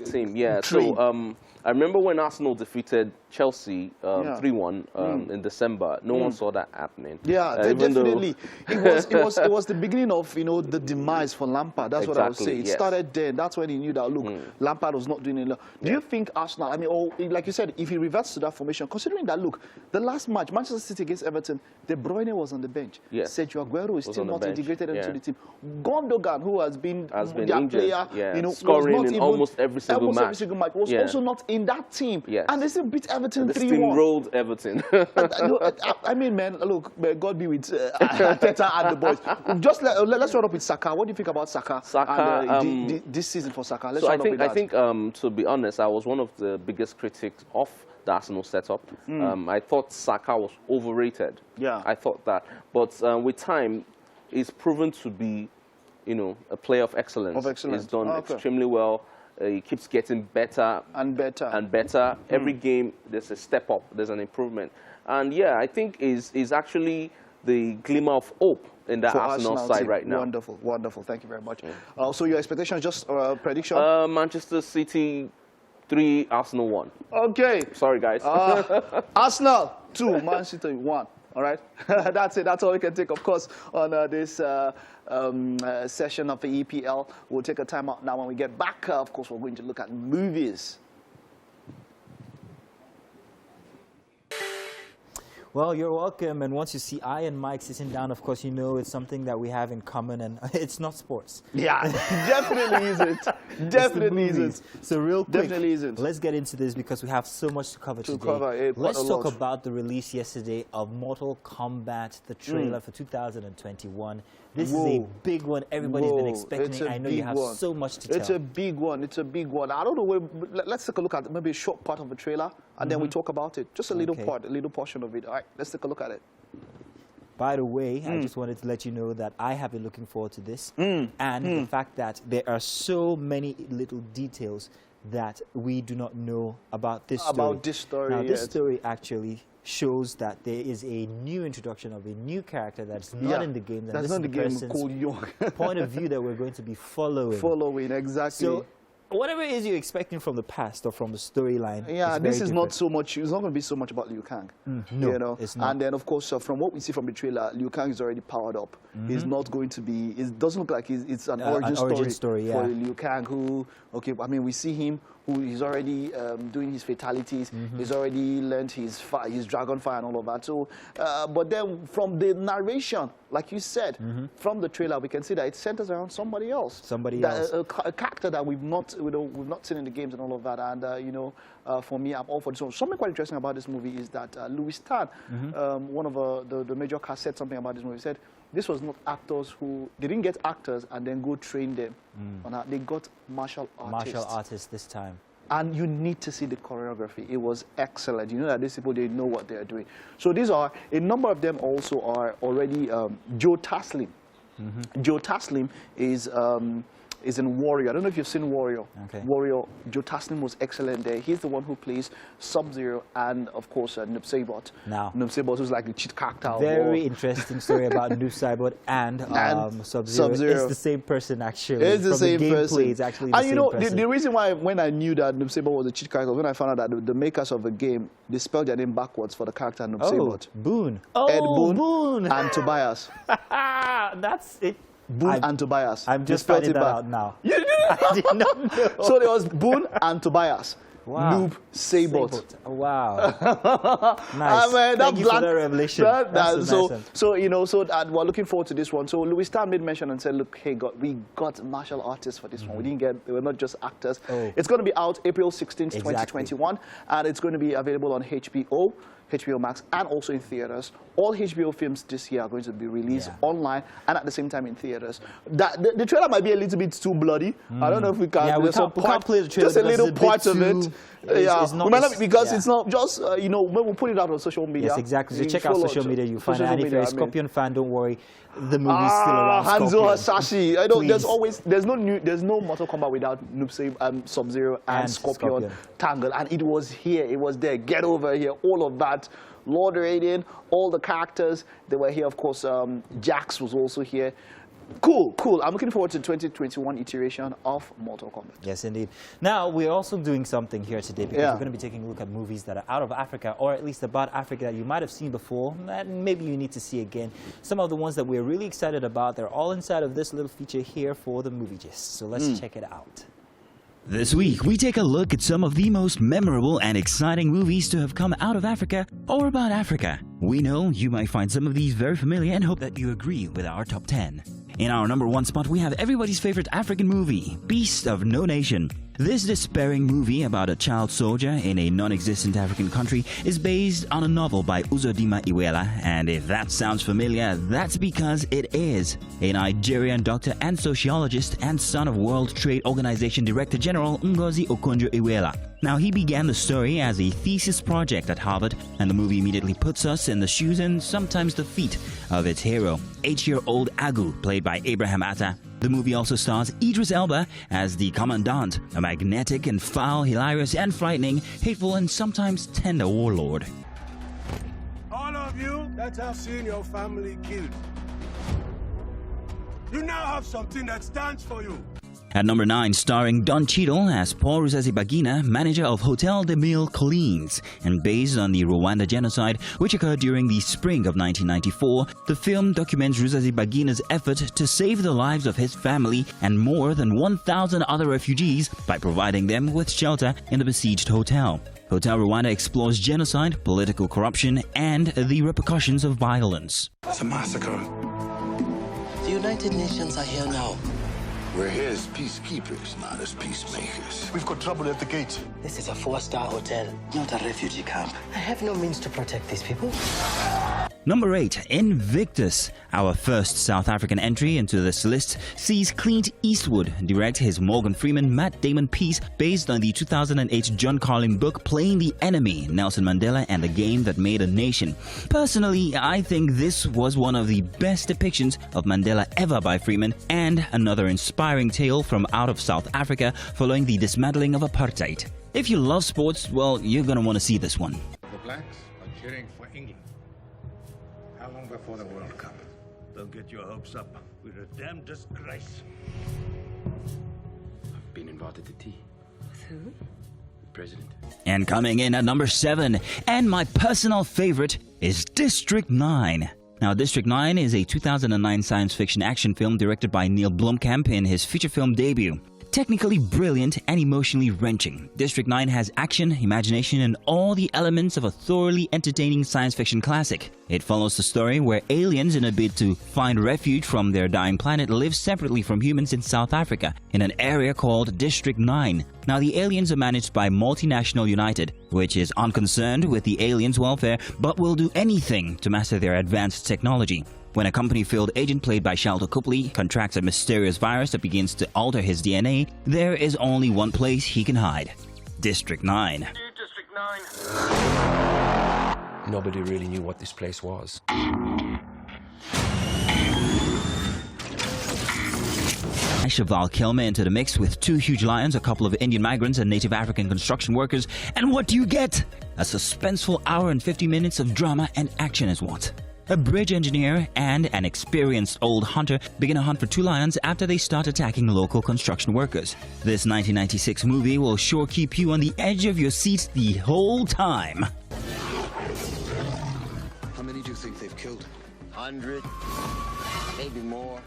team? Yeah. train? So I remember when Arsenal defeated Chelsea 3-1 in December. No one saw that happening. Yeah, even though- definitely. It was the beginning of the demise for Lampard. That's what I would say. Exactly, It yes. started then. That's when he knew that look, Lampard was not doing it. Do you think Arsenal? I mean, like you said, if he reverts to that formation, considering that look, the last match, Manchester City against Everton, De Bruyne was on the bench. Yes. Sergio Aguero is Was still on the not bench, integrated into yeah. the team. Gondogan, who has been their injured, player, yeah. was Scoring not in even, almost every single match. was Yeah. also not in that team. Yes. And they still beat Everton They 3-1. steamrolled Everton. I mean, man, look, may God be with Arteta and the boys. Just let's run up with Saka. What do you think about Saka? Saka, and, this season for Saka. Let's So run up with that. I think, to be honest, I was one of the biggest critics of the Arsenal setup. I thought Saka was overrated. Yeah. I thought that. But with time, he's proven to be, a player of excellence. Of excellence. He's done Okay. extremely well. He keeps getting better And better. and better. Every game, there's a step up. There's an improvement. And yeah, I think is actually the glimmer of hope in the for Arsenal side team. right now. Wonderful, wonderful. Thank you very much. So your expectations, just prediction? Manchester City 3, Arsenal 1. Okay. Sorry, guys. Arsenal 2, Man City 1. All right, that's it. That's all we can take, of course, on this session of the EPL. We'll take a time out now. When we get back, of course, we're going to look at movies. Well, you're welcome. And once you see I and Mike sitting down, of course, you know it's something that we have in common, and it's not sports. Yeah, definitely isn't. Definitely isn't. So real quick, Definitely isn't. let's get into this because we have so much to cover today. Quite Let's a talk lot. about the release yesterday of Mortal Kombat, the trailer for 2021. This is a Whoa. big one. Everybody's been Whoa, expecting it's it. a I know you big have one. so much to tell. It's a big one. It's a big one. I don't know where. Let's take a look at maybe a short part of the trailer, and then we talk about it. Just a little Okay. part, a little portion of it. All right, let's take a look at it. By the way, I just wanted to let you know that I have been looking forward to this. And the fact that there are so many little details that we do not know about this story. About this story, Now, this yes. story actually shows that there is a new introduction of a new character that's not in the game. That's not in the game, called Young. point of view that we're going to be following. Following, exactly. So, whatever it is you're expecting from the past or from the storyline, yeah, is this very is different. not so much. It's not going to be so much about Liu Kang. no, you know? it's not. And then, of course, from what we see from the trailer, Liu Kang is already powered up. He's not going to be. It doesn't look like it's an origin story for Liu Kang. Who, okay, I mean, we see him. Who he's already doing his fatalities. He's already learned his dragon fire and all of that. So, but then from the narration, like you said, from the trailer, we can see that it centers around somebody else. Somebody else. A character that we've not seen in the games and all of that. And you know, for me, I'm all for this one. Something quite interesting about this movie is that Louis Tan, one of the major cast, said something about this movie. He said this was not actors who they didn't get actors and then go train them. They got martial artists. Martial artists this time. And you need to see the choreography. It was excellent. You know that these people, they know what they're doing. So these are, a number of them also are already, Joe Taslim. Joe Taslim is in Warrior. I don't know if you've seen Warrior. Okay. Warrior, Joe Taslim was excellent there. He's the one who plays Sub-Zero and, of course, Noob Saibot. Now, Noob Saibot was like the cheat character. very interesting story about Noob Saibot and Sub-Zero. It's the same person, actually. It's the From same the gameplay, person. it's actually the And same you know, person. the reason why, when I knew that Noob Saibot was a cheat character, when I found out that the makers of the game, they spelled their name backwards for the character Noob Saibot. Boone. Ed Oh, Boon and Tobias. That's it. Boone and Tobias. I'm They just spelled finding it that back. out now. You did I did not know. So there was Boone and Tobias. Wow. Noob Saibot. Wow. Nice. Thank you for that revelation. That's a nice one. So you know, so we're looking forward to this one. So Louis Tan made mention and said, "Look, hey, we got martial artists for this one. We didn't get. They were not just actors. Oh. It's going to be out April 16th, Exactly. 2021, and it's going to be available on HBO Max, and also in theaters. All HBO films this year are going to be released online and at the same time in theaters. The trailer might be a little bit too bloody. I don't know if we can. Yeah, we can't play the trailer just a because little it's a bit part of it. too- Yeah, it's not- we might not, it's- because yeah. it's not just you know, when we put it out on social media. Yes, exactly. So you check out follow social media, you find it. social And if media, you're a I mean. Scorpion fan, don't worry. The movie's still around. Hanzo Scorpion. Hasashi. I know Please. there's no Mortal Kombat without Sub-Zero and Scorpion tangled, and it was here, it was there. Get over here, all of that. Lord Raiden, all the characters, they were here. Of course, Jax was also here. Cool. I'm looking forward to the 2021 iteration of Mortal Kombat. Yes, indeed. Now, we're also doing something here today because we're going to be taking a look at movies that are out of Africa, or at least about Africa, that you might have seen before and maybe you need to see again. Some of the ones that we're really excited about, they're all inside of this little feature here for the Movie Gist. So let's check it out. This week, we take a look at some of the most memorable and exciting movies to have come out of Africa or about Africa. We know you might find some of these very familiar and hope that you agree with our top 10. In our number 1 spot, we have everybody's favorite African movie, Beast of No Nation. This despairing movie about a child soldier in a non-existent African country is based on a novel by Uzodimma Iweala, and if that sounds familiar, that's because it is. A Nigerian doctor and sociologist and son of World Trade Organization Director General Ngozi Okonjo-Iweala. Now, he began the story as a thesis project at Harvard, and the movie immediately puts us in the shoes and sometimes the feet of its hero, 8-year-old Agu, played by Abraham Atta. The movie also stars Idris Elba as the Commandant, a magnetic and foul, hilarious and frightening, hateful and sometimes tender warlord. All of you that have seen your family killed, you now have something that stands for you. At number 9, starring Don Cheadle as Paul Rusesabagina, manager of Hotel de Mille Collines, and based on the Rwanda genocide, which occurred during the spring of 1994, the film documents Rusesabagina's effort to save the lives of his family and more than 1,000 other refugees by providing them with shelter in the besieged hotel. Hotel Rwanda explores genocide, political corruption, and the repercussions of violence. It's a massacre. The United Nations are here now. We're here as peacekeepers, not as peacemakers. We've got trouble at the gate. This is a 4-star hotel, not a refugee camp. I have no means to protect these people. Number 8, Invictus. Our first South African entry into this list sees Clint Eastwood direct his Morgan Freeman Matt Damon piece based on the 2008 John Carlin book Playing the Enemy, Nelson Mandela and the Game That Made a Nation. Personally, I think this was one of the best depictions of Mandela ever by Freeman, and another inspiring tale from out of South Africa following the dismantling of apartheid. If you love sports, well, you're gonna want to see this one. The blacks are cheering for England. How long before the World Cup? Don't get your hopes up. We're a damn disgrace. I've been invited to tea. Who? The president. And coming in at number 7, and my personal favorite, is District 9. Now, District 9 is a 2009 science fiction action film directed by Neil Blomkamp in his feature film debut. Technically brilliant and emotionally wrenching, District 9 has action, imagination, and all the elements of a thoroughly entertaining science fiction classic. It follows the story where aliens, in a bid to find refuge from their dying planet, live separately from humans in South Africa, in an area called District 9. Now, the aliens are managed by Multinational United, which is unconcerned with the aliens' welfare, but will do anything to master their advanced technology. When a company-filled agent played by Shalto Copley contracts a mysterious virus that begins to alter his DNA, there is only one place he can hide: District 9. District 9. Nobody really knew what this place was. Val Kilmer into the mix with 2 huge lions, a couple of Indian migrants, and native African construction workers. And what do you get? A suspenseful hour and 50 minutes of drama and action is what? A bridge engineer and an experienced old hunter begin a hunt for 2 lions after they start attacking local construction workers. This 1996 movie will sure keep you on the edge of your seat the whole time. How many do you think they've killed? 100, maybe more.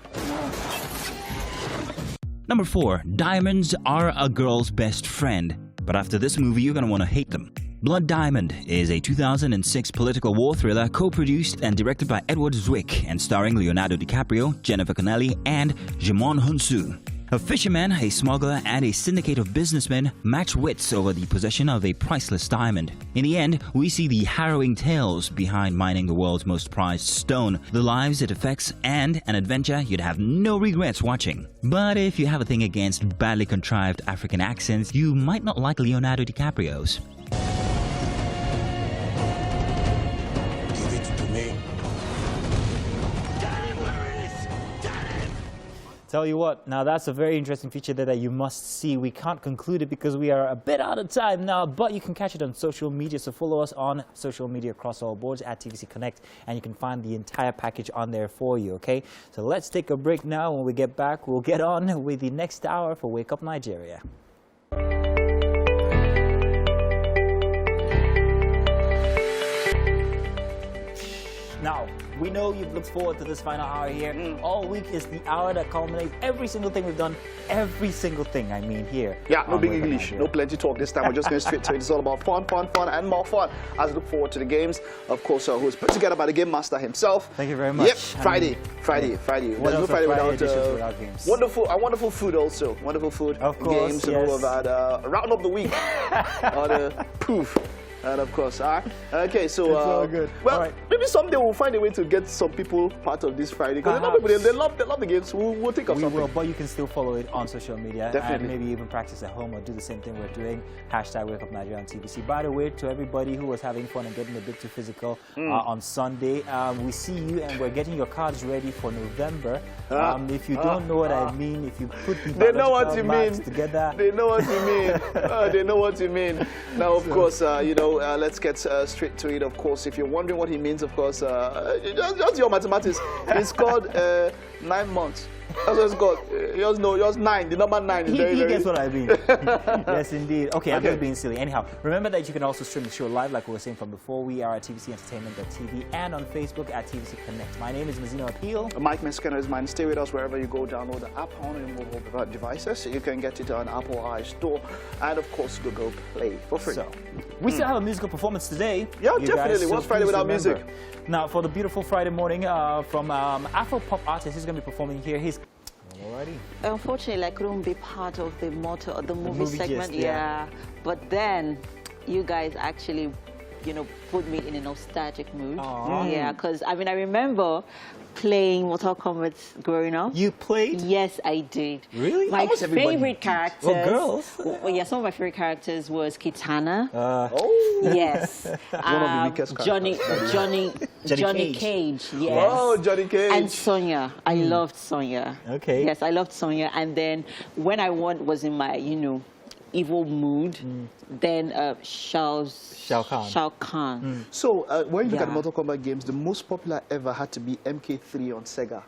Number 4, diamonds are a girl's best friend. But after this movie, you're gonna want to hate them. Blood Diamond is a 2006 political war thriller co-produced and directed by Edward Zwick and starring Leonardo DiCaprio, Jennifer Connelly, and Jimon Hunsu. A fisherman, a smuggler, and a syndicate of businessmen match wits over the possession of a priceless diamond. In the end, we see the harrowing tales behind mining the world's most prized stone, the lives it affects, and an adventure you'd have no regrets watching. But if you have a thing against badly contrived African accents, you might not like Leonardo DiCaprio's. Give it to me. Tell you what, now that's a very interesting feature there that you must see. We can't conclude it because we are a bit out of time now, but you can catch it on social media. So follow us on social media across all boards at TVC Connect, and you can find the entire package on there for you, okay? So let's take a break now. When we get back, we'll get on with the next hour for Wake Up Nigeria. Now, we know you've looked forward to this final hour here. All week is the hour that culminates every single thing we've done, every single thing, I mean, here. Yeah, no big English, no plenty talk this time. We're just going straight to it. It's all about fun, and more fun. As we look forward to the games, of course, who's put together by the Game Master himself. Thank you very much. Yep, Friday. There's no Friday without games. Wonderful food also. Wonderful food. Of course, games, yes. and all of that. Round up the week. Or the poof. And of course, okay, so it's all good. Well, right. Maybe someday we'll find a way to get some people part of this Friday because they love the games. We'll take up something. We will, but you can still follow it on social media. Definitely. And maybe even practice at home or do the same thing we're doing. # Wake Up Nigeria on TVC. By the way, to everybody who was having fun and getting a bit too physical on Sunday, we see you and we're getting your cards ready for November. If you don't know what I mean, if you put the they know what you mean together, they know what you mean. They know what you mean. Now, of course, let's get straight to it. Of course, if you're wondering what he means, of course, just your mathematics. It's called 9 months. That's what it's called. Yours 9. The number 9 is he very gets what I mean. Yes, indeed. Okay, I'm just being silly. Anyhow, remember that you can also stream the show live, like we were saying from before. We are at tvcentertainment.tv and on Facebook at TVC Connect. My name is Mazino Appeal. Mike Mesikenor is mine. Stay with us wherever you go. Download the app on your mobile devices. You can get it on Apple iStore and, of course, Google Play for free. So, we still have a musical performance today. Yeah, definitely. What's Friday without music? Now, for the beautiful Friday morning from Afro pop artist, he's going to be performing here. He's alrighty. Unfortunately, I couldn't be part of the movie segment. Gist, yeah. But then, you guys actually you know, put me in a nostalgic mood. Yeah, because I mean, I remember playing Mortal Kombat growing up. You played? Yes, I did. Really? My favorite characters. Well, girls. Well, yeah, some of my favorite characters was Kitana. Oh. Yes. One of the weakest characters. Johnny Cage. Yes. Oh, Johnny Cage. And Sonya. I loved Sonya. Okay. Yes, I loved Sonya. And then when I was in my, you know, evil mood, then Shao Kahn. So when you look at Yeah. Mortal Kombat games, the most popular ever had to be MK3 on Sega.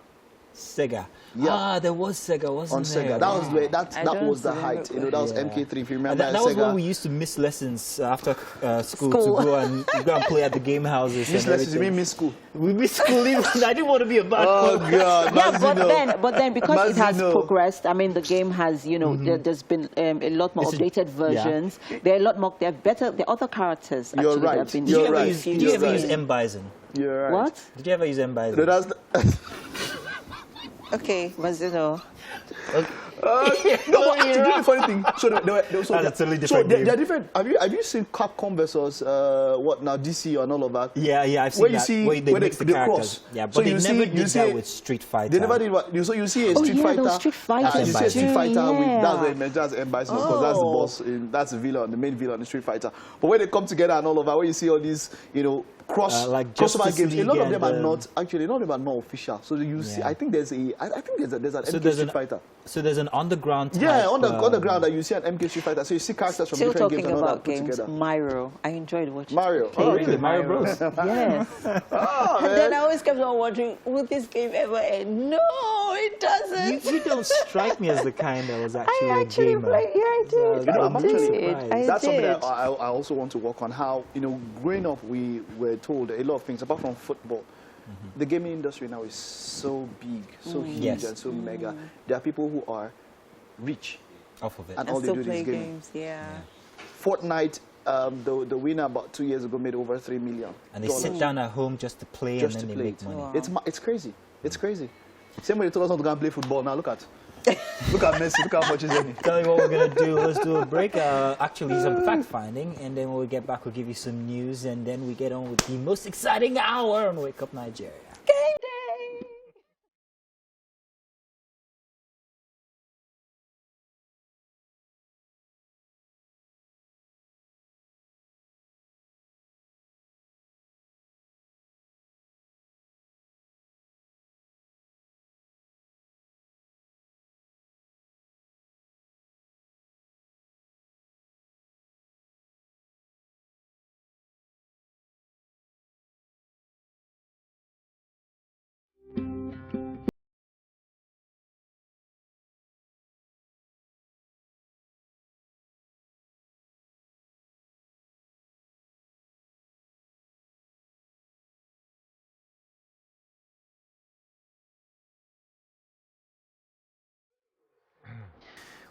Sega. Yeah. Ah, there was Sega, wasn't On there? Sega, that was where that don't was the remember. height. You know, that was Yeah. MK3. If you remember, That was Sega. when we used to miss lessons after school to go and play at the game houses. Miss and lessons, you everything. mean miss school? We missed school. I didn't want to be a bad Oh boy. God! Yeah, but then because it has Mazino. progressed, I mean, the game has, you know, there's been a lot more updated versions. There are a lot more. They're better. There are other characters. You're actually, that right. have been Did you You're ever right. use, infused. did you ever You're use right. M Bison? You're right. What? Did you ever use M Bison? No, that's Okay, Mazino. no, but actually, you know the funny thing. So That's a totally so different game. they're different. Have you seen Capcom versus what now DC and all of that? Yeah, I've seen Where you that. see where they mix the they characters. cross. Yeah, but So they you never see- did you see that it- with Street Fighter. They never did what. So you see a Oh, Street yeah, Fighter. those Street Fighters You see a Street too, Fighter with yeah. that's M Bison because that's the Oh. boss. That's the villain, the main villain in Street Fighter. But when they come together and all of that, when you see all these, you know, like crossover Justice games, a League lot of them are and, not actually. A lot of them are not official. So you see, Yeah. I think there's an MK there's Street Fighter. So there's an underground type, Yeah, on the ground that you see an MK Street Fighter. So you see characters from Still different talking games and all that about put games. together. Mario. I enjoyed watching. Mario. Oh, really? Mario Bros. Yes. Oh, And then man. I always kept on wondering, will this game ever end? No, it doesn't. You don't strike me as the kind that was actually, I actually a gamer. played. Yeah, I did. You know, I'm I actually did. surprised. I That's something did. that I also want to work on. How, you know, growing up, we were told a lot of things, apart from football. The gaming industry now is so big, so huge, Yes. and so mega. There are people who are rich, Off of it. and all they do is gaming. Yeah. Fortnite, the winner about 2 years ago made over $3 million. And they sit down at home just to play Just and to then play they it. make money. Wow. It's crazy. It's crazy. Same way they told us not to go and play football. Now look at Messi. Look how much he's earning. Tell you what we're going to do. Let's do a break. Actually, some fact-finding. And then when we get back, we'll give you some news. And then we get on with the most exciting hour on Wake Up Nigeria. Game day.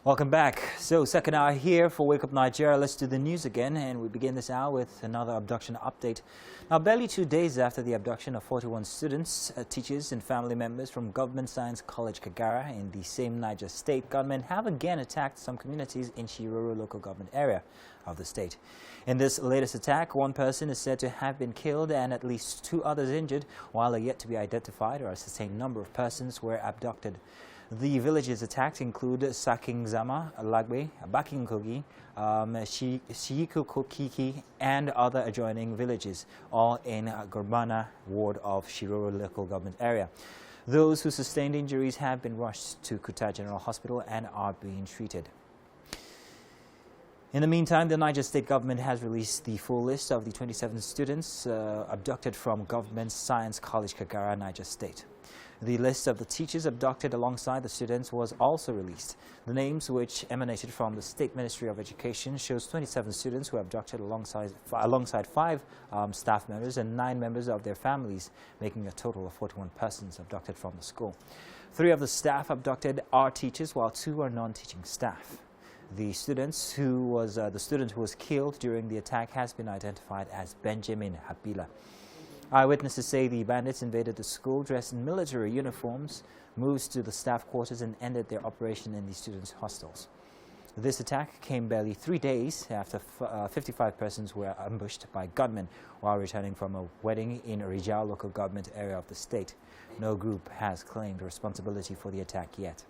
Welcome back. So, second hour here for Wake Up Nigeria. Let's do the news again, and we begin this hour with another abduction update. Now, barely 2 days after the abduction of 41 students, teachers and family members from Government Science College Kagara in the same Niger State, gunmen have again attacked some communities in Shiroro local government area of the state. In this latest attack, one person is said to have been killed and at least 2 others injured, while a yet to be identified or ascertained number of persons were abducted. The villages attacked include Sakingzama, Lagbe, Bakinkogi, Shiikokokiki, and other adjoining villages, all in Gorbana ward of Shiroro local government area. Those who sustained injuries have been rushed to Kuta General Hospital and are being treated. In the meantime, the Niger State government has released the full list of the 27 students abducted from Government Science College Kagara, Niger State. The list of the teachers abducted alongside the students was also released. The names, which emanated from the State Ministry of Education, shows 27 students who were abducted alongside 5 staff members and 9 members of their families, making a total of 41 persons abducted from the school. 3 of the staff abducted are teachers, while 2 are non-teaching staff. The student who was killed during the attack has been identified as Benjamin Habila. Eyewitnesses say the bandits invaded the school dressed in military uniforms, moved to the staff quarters and ended their operation in the students' hostels. This attack came barely 3 days after 55 persons were ambushed by gunmen while returning from a wedding in Rijal local government area of the state. No group has claimed responsibility for the attack yet.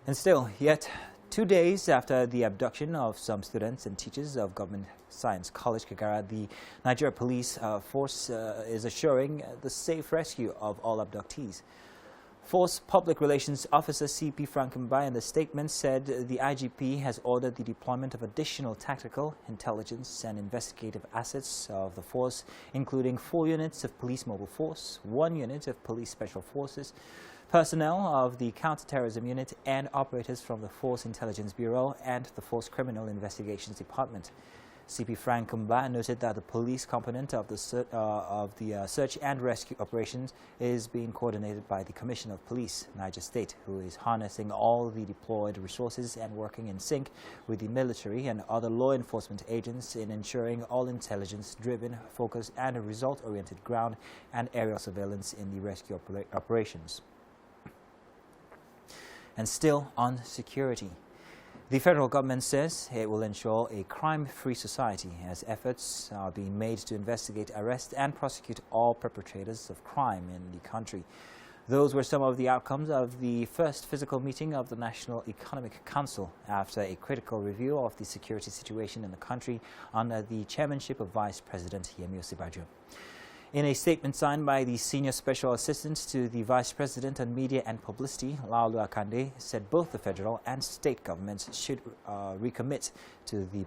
And still, yet 2 days after the abduction of some students and teachers of Government Science College Kagara, the Nigeria Police Force is assuring the safe rescue of all abductees. Force Public Relations Officer C.P. Frankenby in the statement said the IGP has ordered the deployment of additional tactical, intelligence and investigative assets of the force, including 4 units of Police Mobile Force, 1 unit of Police Special Forces, personnel of the Counterterrorism Unit and operators from the Force Intelligence Bureau and the Force Criminal Investigations Department. CP Frank Kumba noted that the police component of the search and rescue operations is being coordinated by the Commissioner of Police, Niger State, who is harnessing all the deployed resources and working in sync with the military and other law enforcement agents in ensuring all intelligence-driven, focused and result-oriented ground and aerial surveillance in the rescue operations. And still on security. The federal government says it will ensure a crime-free society as efforts are being made to investigate, arrest and prosecute all perpetrators of crime in the country. Those were some of the outcomes of the first physical meeting of the National Economic Council after a critical review of the security situation in the country under the chairmanship of Vice President Yemi Osinbajo. In a statement signed by the Senior Special Assistant to the Vice President on Media and Publicity, Laolu Akande, said both the federal and state governments should recommit to the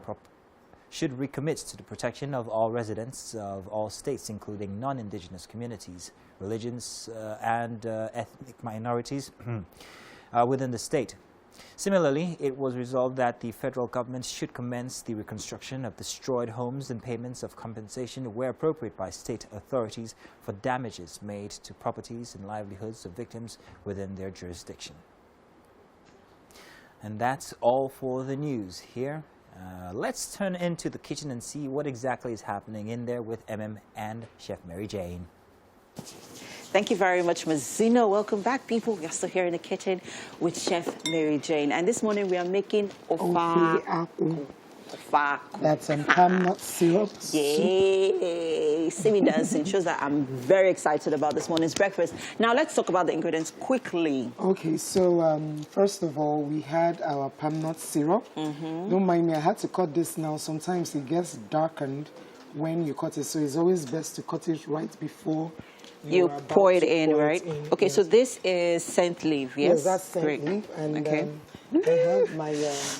protection of all residents of all states, including non-indigenous communities, religions and ethnic minorities within the state. Similarly, it was resolved that the federal government should commence the reconstruction of destroyed homes and payments of compensation where appropriate by state authorities for damages made to properties and livelihoods of victims within their jurisdiction. And that's all for the news here. Let's turn into the kitchen and see what exactly is happening in there with Emem and Chef Mary Jane. Thank you very much, Mazino. Welcome back, people. We're still here in the kitchen with Chef Mary Jane. And this morning we are making ofaku. That's palm nut syrup. Yay! See me dancing shows that I'm very excited about this morning's breakfast. Now let's talk about the ingredients quickly. Okay, so first of all, we had our palm nut syrup. Don't mind me, I had to cut this now. Sometimes it gets darkened when you cut it, so it's always best to cut it right before you pour it in, right? Okay, yes. So this is scent leaf, yes? Yes, that's scent leaf. And okay. I have my...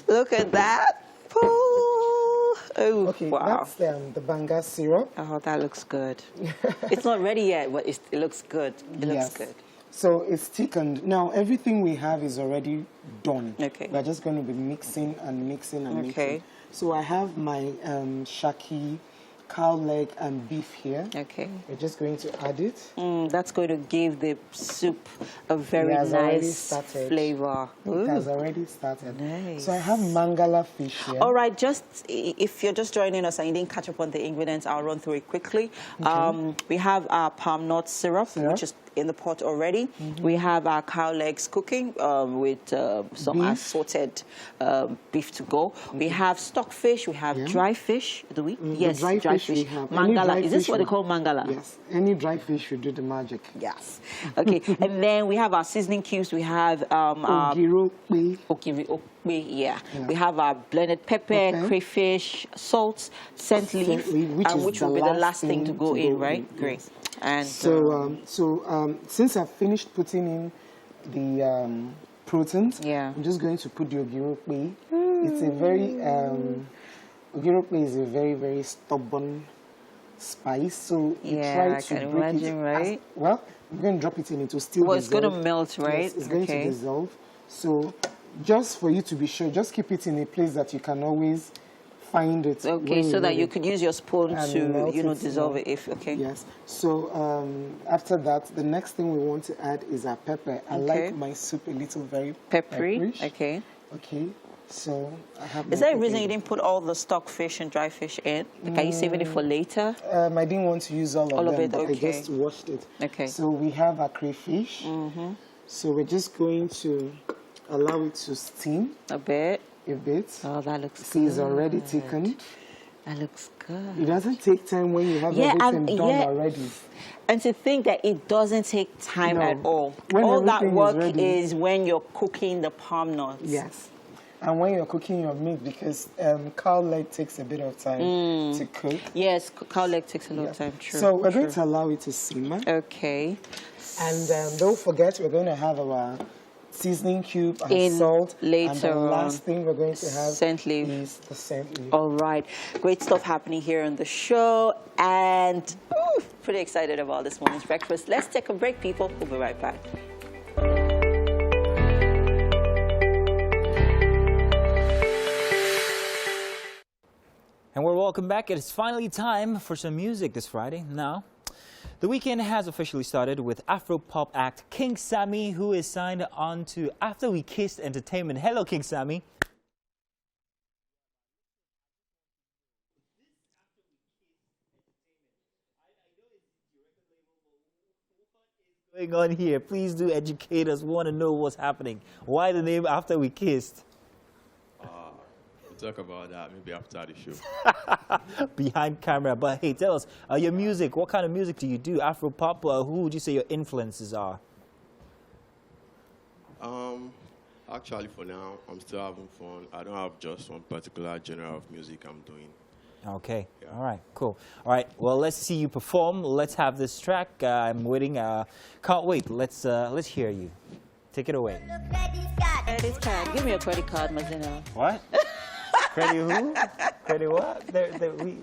Look at that. Oh, okay, wow. That's the banga syrup. Oh, that looks good. It's not ready yet, but it looks good. It looks good. So it's thickened. Now, everything we have is already done. Okay. We're just going to be mixing and mixing and mixing. So I have my shaki, cow leg and beef here. Okay. We're just going to add it. That's going to give the soup a very nice flavor. It has already started. Nice. So I have mangala fish here. All right, if you're just joining us and you didn't catch up on the ingredients, I'll run through it quickly. Okay. We have our palm nut syrup, which is in the pot already. We have our cow legs cooking with some assorted beef to go. We have stockfish. We have dry fish. Do we? Yes, dry fish. We have. Mangala. Is this what they call mangala? Yes. Any dry fish will do the magic. Yes. Okay. And then we have our seasoning cubes. We have okiri. Yeah. We have our blended pepper, crayfish, salt, scent leaf, which will be the last thing to go in, right? Great. And since I've finished putting in the proteins, I'm just going to put the ogirope. It's a very ogirope is a very, very stubborn spice, so you try to break it. Right? Well, I'm going to drop it in. It will still dissolve. It's going to melt, right? Yes, it's going to dissolve. So just for you to be sure, just keep it in a place that you can always find it. Okay, so that you could use your spoon to, dissolve it. Yes. So after that, the next thing we want to add is our pepper. I like my soup a little very peppery. Okay. So I have. Is there a reason you didn't put all the stockfish and dry fish in? Like, are you saving it for later? I didn't want to use all of them, but I just washed it. Okay. So we have our crayfish. So we're just going to allow it to steam A bit. a bit. Oh, that looks See, good. it's already thickened. That looks good. It doesn't take time when you have everything done already. And to think that it doesn't take time No. at all. When All that everything is work ready. is when you're cooking the palm nuts. Yes. And when you're cooking your meat, because cow leg takes a bit of time to cook. Yes, cow leg takes a lot of time. True. So we're going to allow it to simmer. Okay. And don't forget, we're going to have our seasoning cube and In salt. later and the on. last thing we're going to have Scent leaf. is the scent leaf. All right. Great stuff happening here on the show. And pretty excited about this morning's breakfast. Let's take a break, people. We'll be right back. And we're welcome back. It is finally time for some music this Friday. Now, the weekend has officially started with Afro-pop act King Sammy, who is signed on to After We Kissed Entertainment. Hello, King Sammy. What's going on here? Please do educate us. We want to know what's happening. Why the name After We Kissed? We'll talk about that maybe after the show. Behind camera. But hey, tell us, your music, what kind of music do you do? Afro-pop, who would you say your influences are? Actually, for now, I'm still having fun. I don't have just one particular genre of music I'm doing. Okay. Yeah. All right. Cool. All right. Well, let's see you perform. Let's have this track. I'm waiting. Can't wait. Let's hear you. Take it away. Credit card. Give me a credit card, Mazino. What? Credit who? Credit what?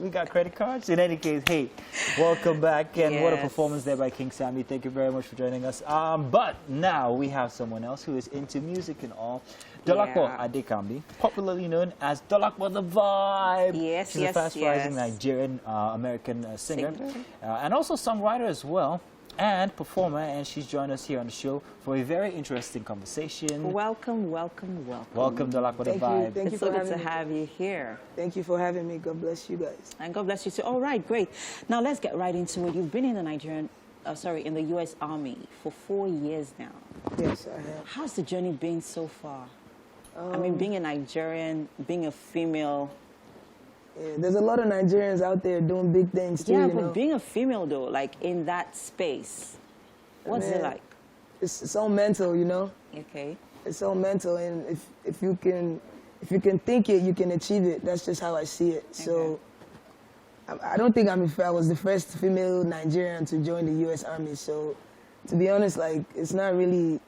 We got credit cards? In any case, hey, welcome back. And what a performance there by King Sammy. Thank you very much for joining us. But now we have someone else who is into music and all. Dolakwa Adekambi, popularly known as Dolakwa the Vibe. Yes, She's a fast-rising Nigerian American singer. And also songwriter as well. And performer, and she's joined us here on the show for a very interesting conversation. Welcome, welcome, welcome. Welcome, Dolakwa the Vibe. Thank you for having me. It's so good to have you here. Thank you for having me. God bless you guys. And God bless you too. All right, great. Now let's get right into it. You've been in the in the U.S. Army for 4 years now. Yes, I have. How's the journey been so far? I mean, being a Nigerian, being a female. Yeah, there's a lot of Nigerians out there doing big things too. Yeah, you but know? being a female though, like in that space, what's it like? It's all mental, you know. Okay. It's all mental, and if you can think it, you can achieve it. That's just how I see it. Okay. So I don't think I was the first female Nigerian to join the U.S. Army. So to be honest, like it's not really.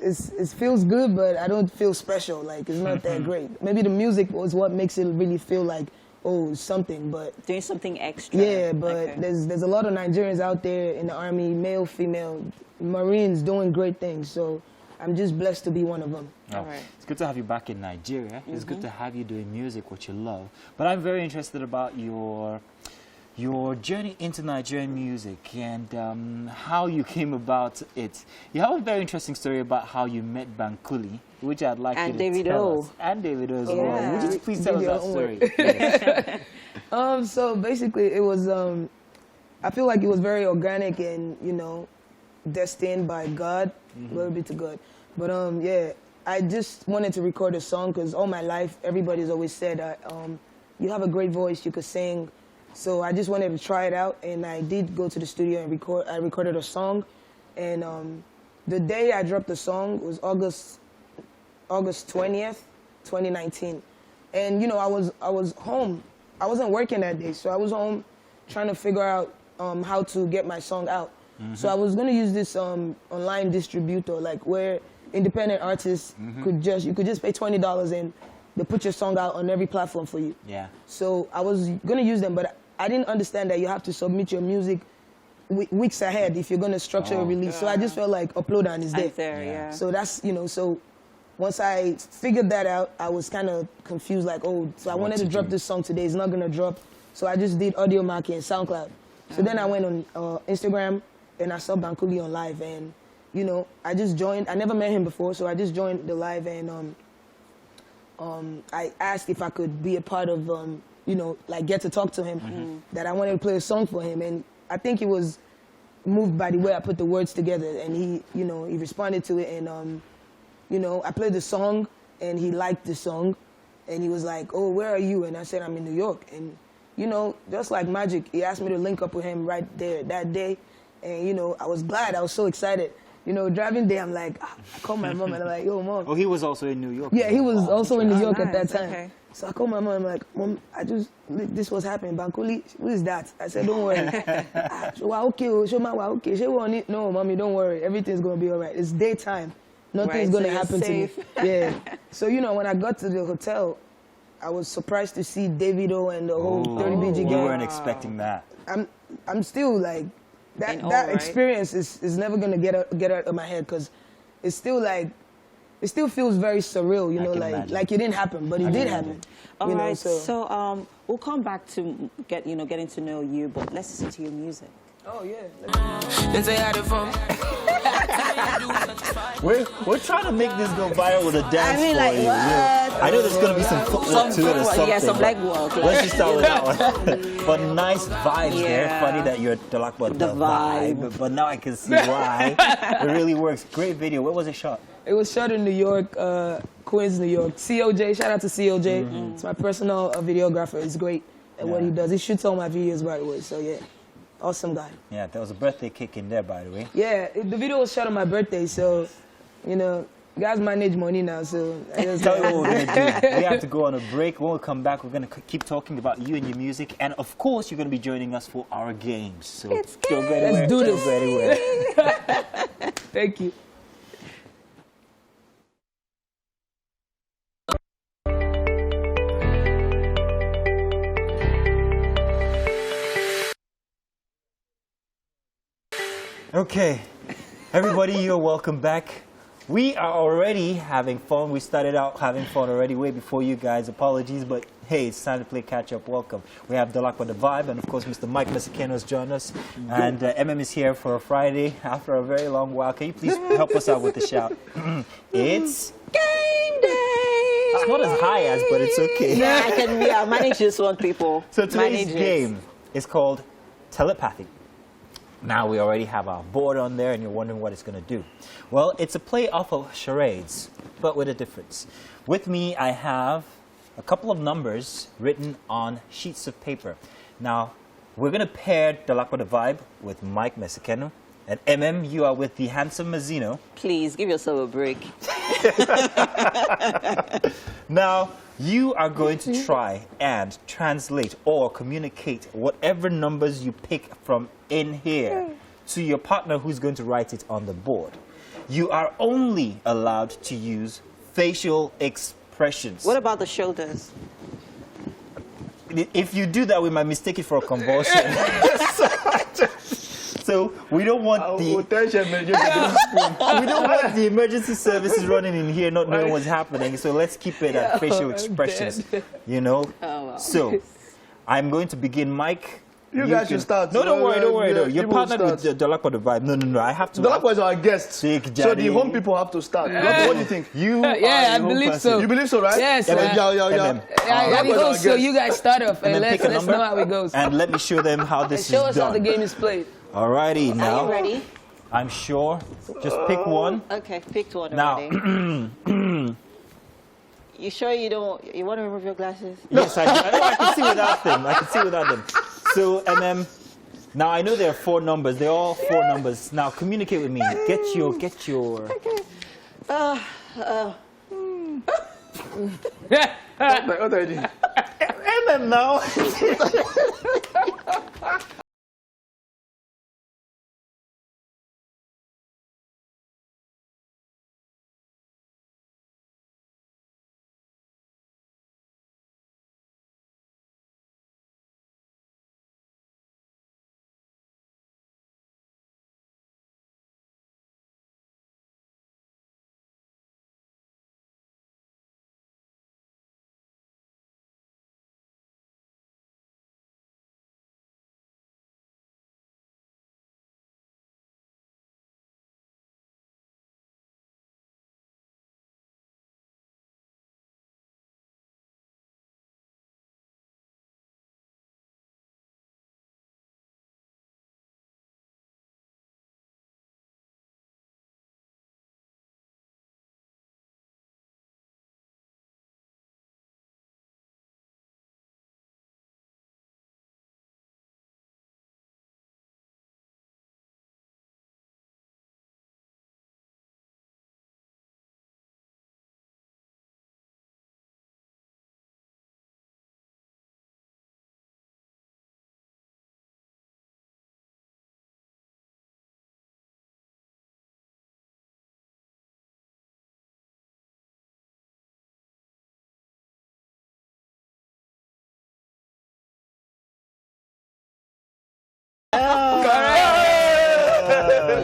It feels good, but I don't feel special. Like it's not that great. Maybe the music was what makes it really feel like, oh, something. But doing something extra. Yeah, but there's a lot of Nigerians out there in the Army, male, female, Marines, doing great things. So I'm just blessed to be one of them. Oh, all right. It's good to have you back in Nigeria. It's good to have you doing music, what you love. But I'm very interested about your journey into Nigerian music and how you came about it. You have a very interesting story about how you met Bankuli, which I'd like you to tell us. And Davido as well. Would you please tell us that story? Yes. So basically, it was. I feel like it was very organic and destined by God. Glory be to God. But yeah, I just wanted to record a song because all my life, everybody's always said, "You have a great voice. You could sing." So I just wanted to try it out, and I did go to the studio and record. I recorded a song, and the day I dropped the song was August 20th, 2019. And I was home. I wasn't working that day, so I was home trying to figure out how to get my song out. So I was gonna use this online distributor, like where independent artists could just pay $20 and they put your song out on every platform for you. Yeah. So I was gonna use them, but I didn't understand that you have to submit your music weeks ahead if you're gonna structure a release. So I just felt like upload and it's there. So that's so once I figured that out, I was kind of confused, like, oh, so I wanted to drop this song today. It's not gonna drop. So I just did Audio Market and SoundCloud. So then I went on Instagram and I saw Bankuli on live, and I just joined. I never met him before, so I just joined the live, and I asked if I could be a part of, like get to talk to him, that I wanted to play a song for him. And I think he was moved by the way I put the words together, and he responded to it. And, you know, I played the song, and he liked the song, and he was like, "Oh, where are you?" And I said, "I'm in New York." And you know, just like magic, he asked me to link up with him right there that day, and you know, I was glad. I was so excited. You know, driving there, I'm like, I called my mom, and I'm like, "Yo, Mom." Oh, he was also in New York. Yeah, he was also in New York at that nice, time. okay. So I called my mom, I'm like, "Mom, this was happening. Bankoli, who is that?" I said, "Don't worry." Wow, okay, okay. No, Mommy, don't worry. Everything's going to be all right. It's daytime. Nothing's Right, going so to you're happen to me. safe. Yeah. So, you know, when I got to the hotel, I was surprised to see Davido and the whole 30BG You gang. weren't expecting that. I'm still like, In awe, that right? experience is never going to get out of my head because it's still like, it still feels very surreal, you know, can imagine. like it didn't happen, but it did happen. All you know, right, so we'll come back to getting to know you, but let's listen to your music. Oh, yeah. We're trying to make this go viral with a dance I mean, for like, you. what? I know there's going to be some footwork to it or something. Yeah, some but legwork. Let's just start with that one. But nice vibes there. Yeah. Funny that you're talking about The the vibe. vibe. But now I can see why. It really works. Great video. Where was it shot? It was shot in New York, Queens, New York. COJ, shout out to COJ. It's my personal videographer. He's great at what he does. He shoots all my videos, by the way. So, yeah, awesome guy. Yeah, there was a birthday cake in there, by the way. Yeah, the video was shot on my birthday, so, you know, guys manage money now, so I just Tell you what we're going to do. We have to go on a break. When we come back, we're going to keep talking about you and your music. And, of course, you're going to be joining us for our games. So It's don't go anywhere. Let's do this. Don't go anywhere. Thank you. Okay, everybody, you're welcome back. We are already having fun. We started out having fun already way before you guys. Apologies, but hey, it's time to play catch up. Welcome. We have Dalakwa the Vibe, and of course, Mr. Mike Mesikenor has joined us. And Emem is here for a Friday after a very long while. Can you please help us out with the shout? It's Game day! it's not as high as, but it's okay. Yeah, I manage this one, people. So today's Manage it. game is called Telepathy. Now we already have our board on there and you're wondering what it's going to do. Well, it's a play off of charades, but with a difference. With me, I have a couple of numbers written on sheets of paper. Now, we're going to pair Dalakwa the Vibe with Mike Mesikenor. And Emem, you are with the handsome Mazino. Please, give yourself a break. Now, you are going to try and translate or communicate whatever numbers you pick from in here to your partner who's going to write it on the board. You are only allowed to use facial expressions. What about the shoulders? If you do that, we might mistake it for a convulsion. So we don't want the emergency services running in here, not knowing what's happening. So let's keep it at facial expressions, you know. Oh, wow. So I'm going to begin, Mike. You guys should start. No, don't worry, don't worry. No. You're People partnered with start. Dalakwa the Vibe. No. I have to. Dalakwa is our guest, Big so Daddy. the home people have to start. What do you think? You Yeah, are I the home believe person. so. You believe so, right? Yes, Yeah, man. yeah. Emem. I mean, Dalakwa is our so guest. you guys start off and then let's pick a number. know how it goes. And let me show them how this Show is us how the done. game is played. Alrighty, Are now you ready? I'm sure. Just pick one. Okay, picked one Now, already. You sure you want to remove your glasses? yes, I know I can see without them. I can see without them. So, now I know there are 4 numbers. They're all 4 numbers. Now, communicate with me. Get your. Okay. What are you doing? now.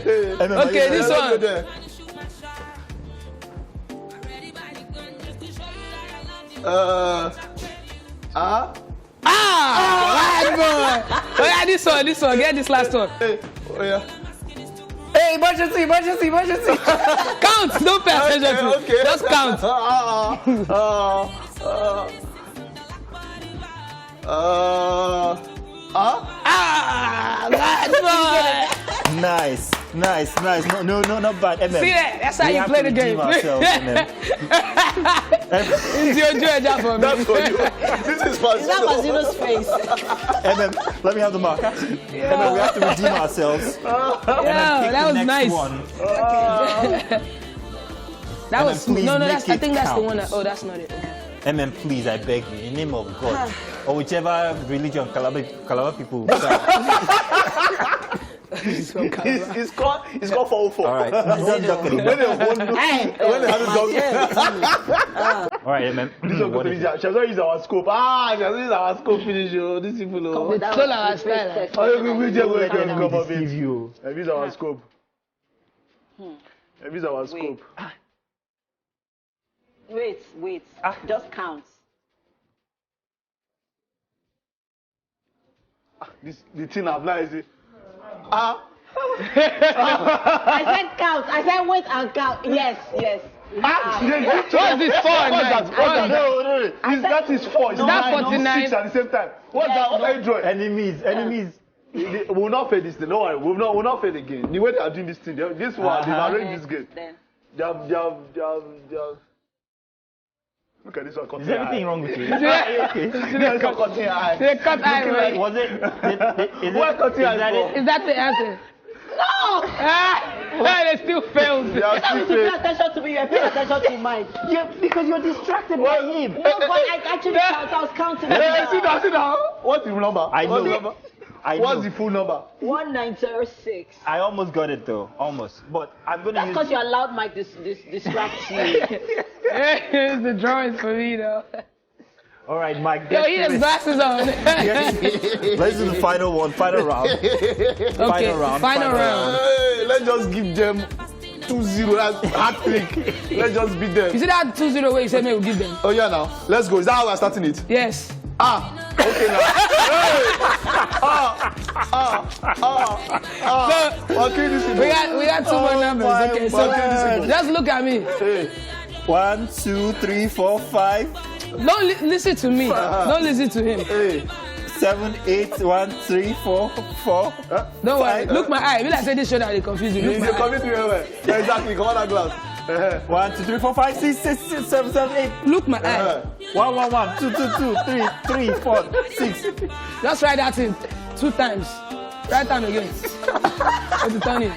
Okay, this one. Bad boy. Oh yeah, this one. Get this last one. Hey, oh yeah. Hey, emergency. Count. Don't pay attention to. Okay. Just count. Bad boy. Nice. No, not bad. Emem. See that? That's how you play the game. It's your joy for me. That's for you. This is for Is that Mazino's face? Emem, let me have the marker. Emem, we have to redeem ourselves. Yeah, that was nice. That was no. I think that's the one. That's not it. Emem, please, I beg you, in the name of God, or whichever religion Calabar people. It's called 404. All right. Don't duck anymore. When they have a dog. All right, Emem. This one go finish. She has not used our scope. She has not used our scope finish. These people. It's all our style. We just go and come up Deceive you. Use our scope. Use our scope. Wait. Just count. The thing applies. I said count. I said wait and count. Yes. What's this for? That is 4. It's that 49? 6 at the same time. What are you drawing? Enemies. We will not play this thing. Don't worry. We'll not play the game. The way they are doing this thing, this one, they've arranged this game. They have. Look at this one. Is everything wrong with you? They cut eye. They cut eye, right? Was it? What cutting eye for? Is that the answer? No! They still failed. They are still Pay attention to me. You pay attention to mine. Yeah, because you're distracted by him. No, but I actually counted. I was counting. Sit down. What's the number? I know. What's the full number? 1906. I almost got it though, almost. But I'm gonna That's because you allowed Mike distract you. The drawings for me though. All right, Mike. Yo, he has glasses on. Let's do the final one, final round. Final round. Hey, let's just give them 2-0. That's hat trick. Let's just beat them. You see that 2-0 way you said me will give them? Oh yeah, now let's go. Is that how we're starting it? Yes. Okay now. Okay, this is we got 2 more numbers. Okay, so just look at me. Hey. 1, 2, 3, 4, 5. Don't listen to me. Don't listen to him. Hey. 7, 8, 1, 3, 4, 4. Don't worry. Look my eye. Will I say this show that they confuse you? Look my eye. Confuse me well. Exactly. Come on, that glass. 1, 2, 3, 4, 5, 6, 7, 8. Look my eye. 1, 1, 1, 2, 2, 2, 3, 4, 6. Just write that in 2 times. Write time again. What's the turning?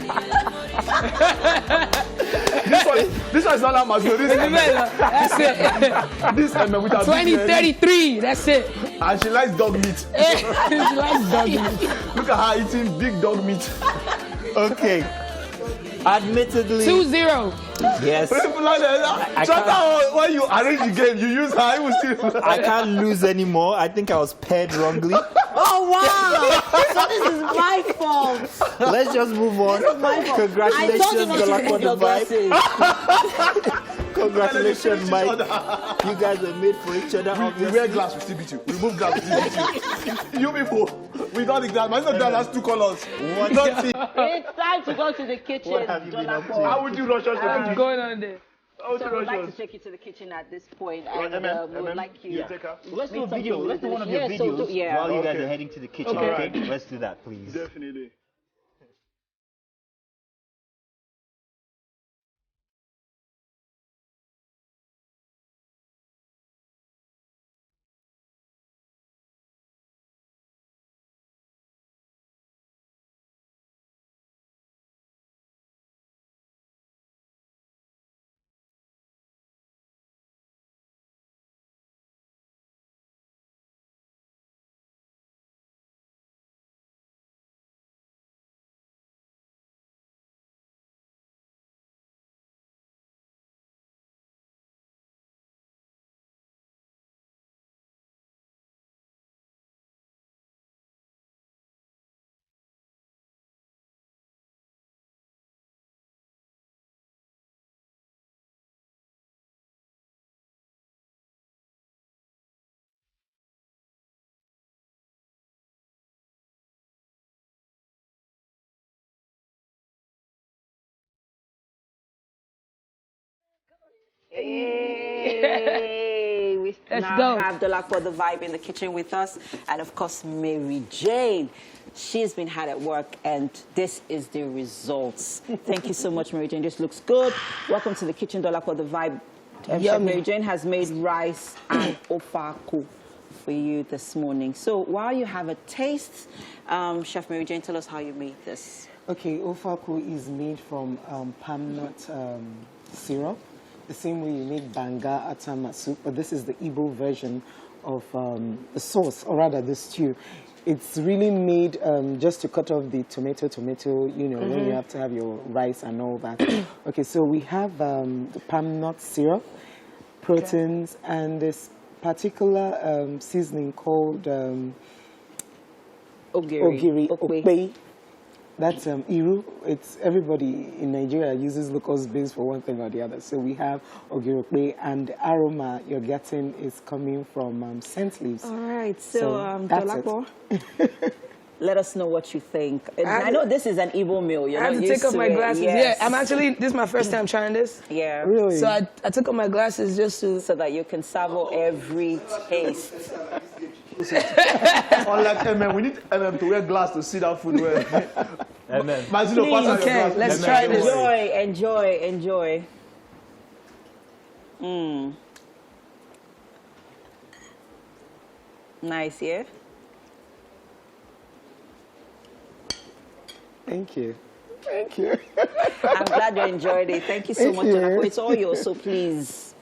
This one is not that much. That's it. This Emem with her 2033. That's it. And she likes dog meat. She likes dog meat. Look at her eating big dog meat. Okay. Admittedly. 2-0. Yes. When you arrange the game, you use her. I can't lose anymore. I think I was paired wrongly. Oh wow! So this is my fault. Let's just move on. Congratulations, Congratulations, Mike. You guys were made for each other. We wear glass, we still beat you. We remove glass, we still beat you. You people, without the glass, my glass has 2 colors. It's time to go to the kitchen. What have you been up to? How would you rush us to the What's kitchen? going on there? So we'd like to take you to the kitchen at this point, and we would like you. Let's do a video. Let's do one of your videos while you guys are heading to the kitchen. Okay? Let's do that, please. Definitely. Hey, we Let's now go. have Dolapo the Vibe in the kitchen with us, and of course Mary Jane. She's been hard at work, and this is the results. Thank you so much, Mary Jane. This looks good. Welcome to the kitchen, Dolapo the Vibe. Chef Mary Jane has made rice and ofaku for you this morning. So while you have a taste, Chef Mary Jane, tell us how you made this. Okay, ofaku is made from palm nut syrup, the same way you make banga atama soup, but this is the Igbo version of the sauce, or rather the stew. It's really made just to cut off the tomato, you know, when you have to have your rice and all that. Okay, so we have the palm nut syrup, proteins, and this particular seasoning called ogiri, okpe. That's iru. It's everybody in Nigeria uses locust beans for one thing or the other. So we have ogiri, and the aroma you're getting is coming from scent leaves. All right, so Dolapo, it. let us know what you think. I know this is an Igbo meal. You're I had not to used take off my it. glasses. Yes. Yeah, this is my first time trying this. Yeah. Really? So I took off my glasses just to... So that you can savour every taste. Unlike Emem, we need Emem to wear glass to see that food well. Emem. Mazino, pass out your Okay, glass. let's try this. Enjoy. Nice, yeah? Thank you. Thank you. I'm glad you enjoyed it. Thank you so much, Dolapo. It's all yours, so please.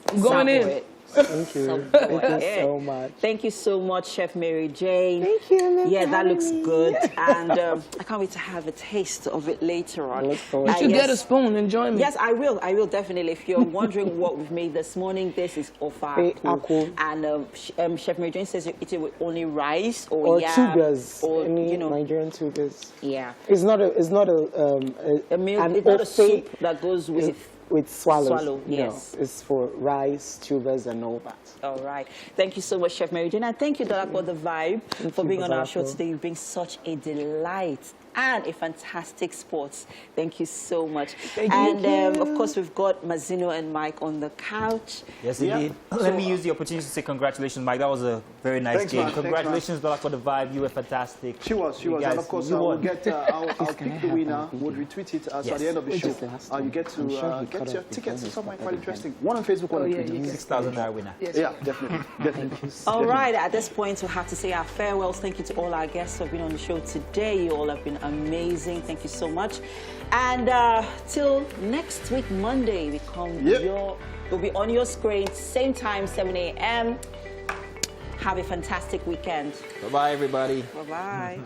I'm going in. It. Thank you. Thank you so much. Thank you so much, Chef Mary Jane. Thank you. Yeah, that looks good. And I can't wait to have a taste of it later on. Look forward You should get a spoon and join me. Yes, I will definitely. If you're wondering what we've made this morning, this is ofaku. And Chef Mary Jane says you eat it with only rice or yam, tubers, or any you know, Nigerian tubers. Yeah, It's not a meal. an It's not a ofe soup that goes with swallows. swallow. No, Yes. it's for rice, tubers, and all that. All right. Thank you so much, Chef Mary Jane. And thank you, Dolapo the Vibe, for being on our show today. You've been such a delight and a fantastic sport. Thank you so much. And of course, we've got Mazino and Mike on the couch. Yes, indeed. Let me use the opportunity to say congratulations, Mike. That was a very nice game. man. Congratulations, Dolapo the Vibe. You were fantastic. She was. You And guys, of course, you we'll won. get, I'll pick the winner. We'll retweet it. So at the end of the show, you get to get your tickets to somewhere quite interesting. One on Facebook, one on Twitter. 6,000 naira winner. Yeah, definitely. All right, at this point, we'll have to say our farewells. Thank you to all our guests who have been on the show today. You all have been amazing. Thank you so much. And till next week, Monday, we'll be on your screen, same time, 7 a.m. Have a fantastic weekend. Bye-bye, everybody. Bye-bye.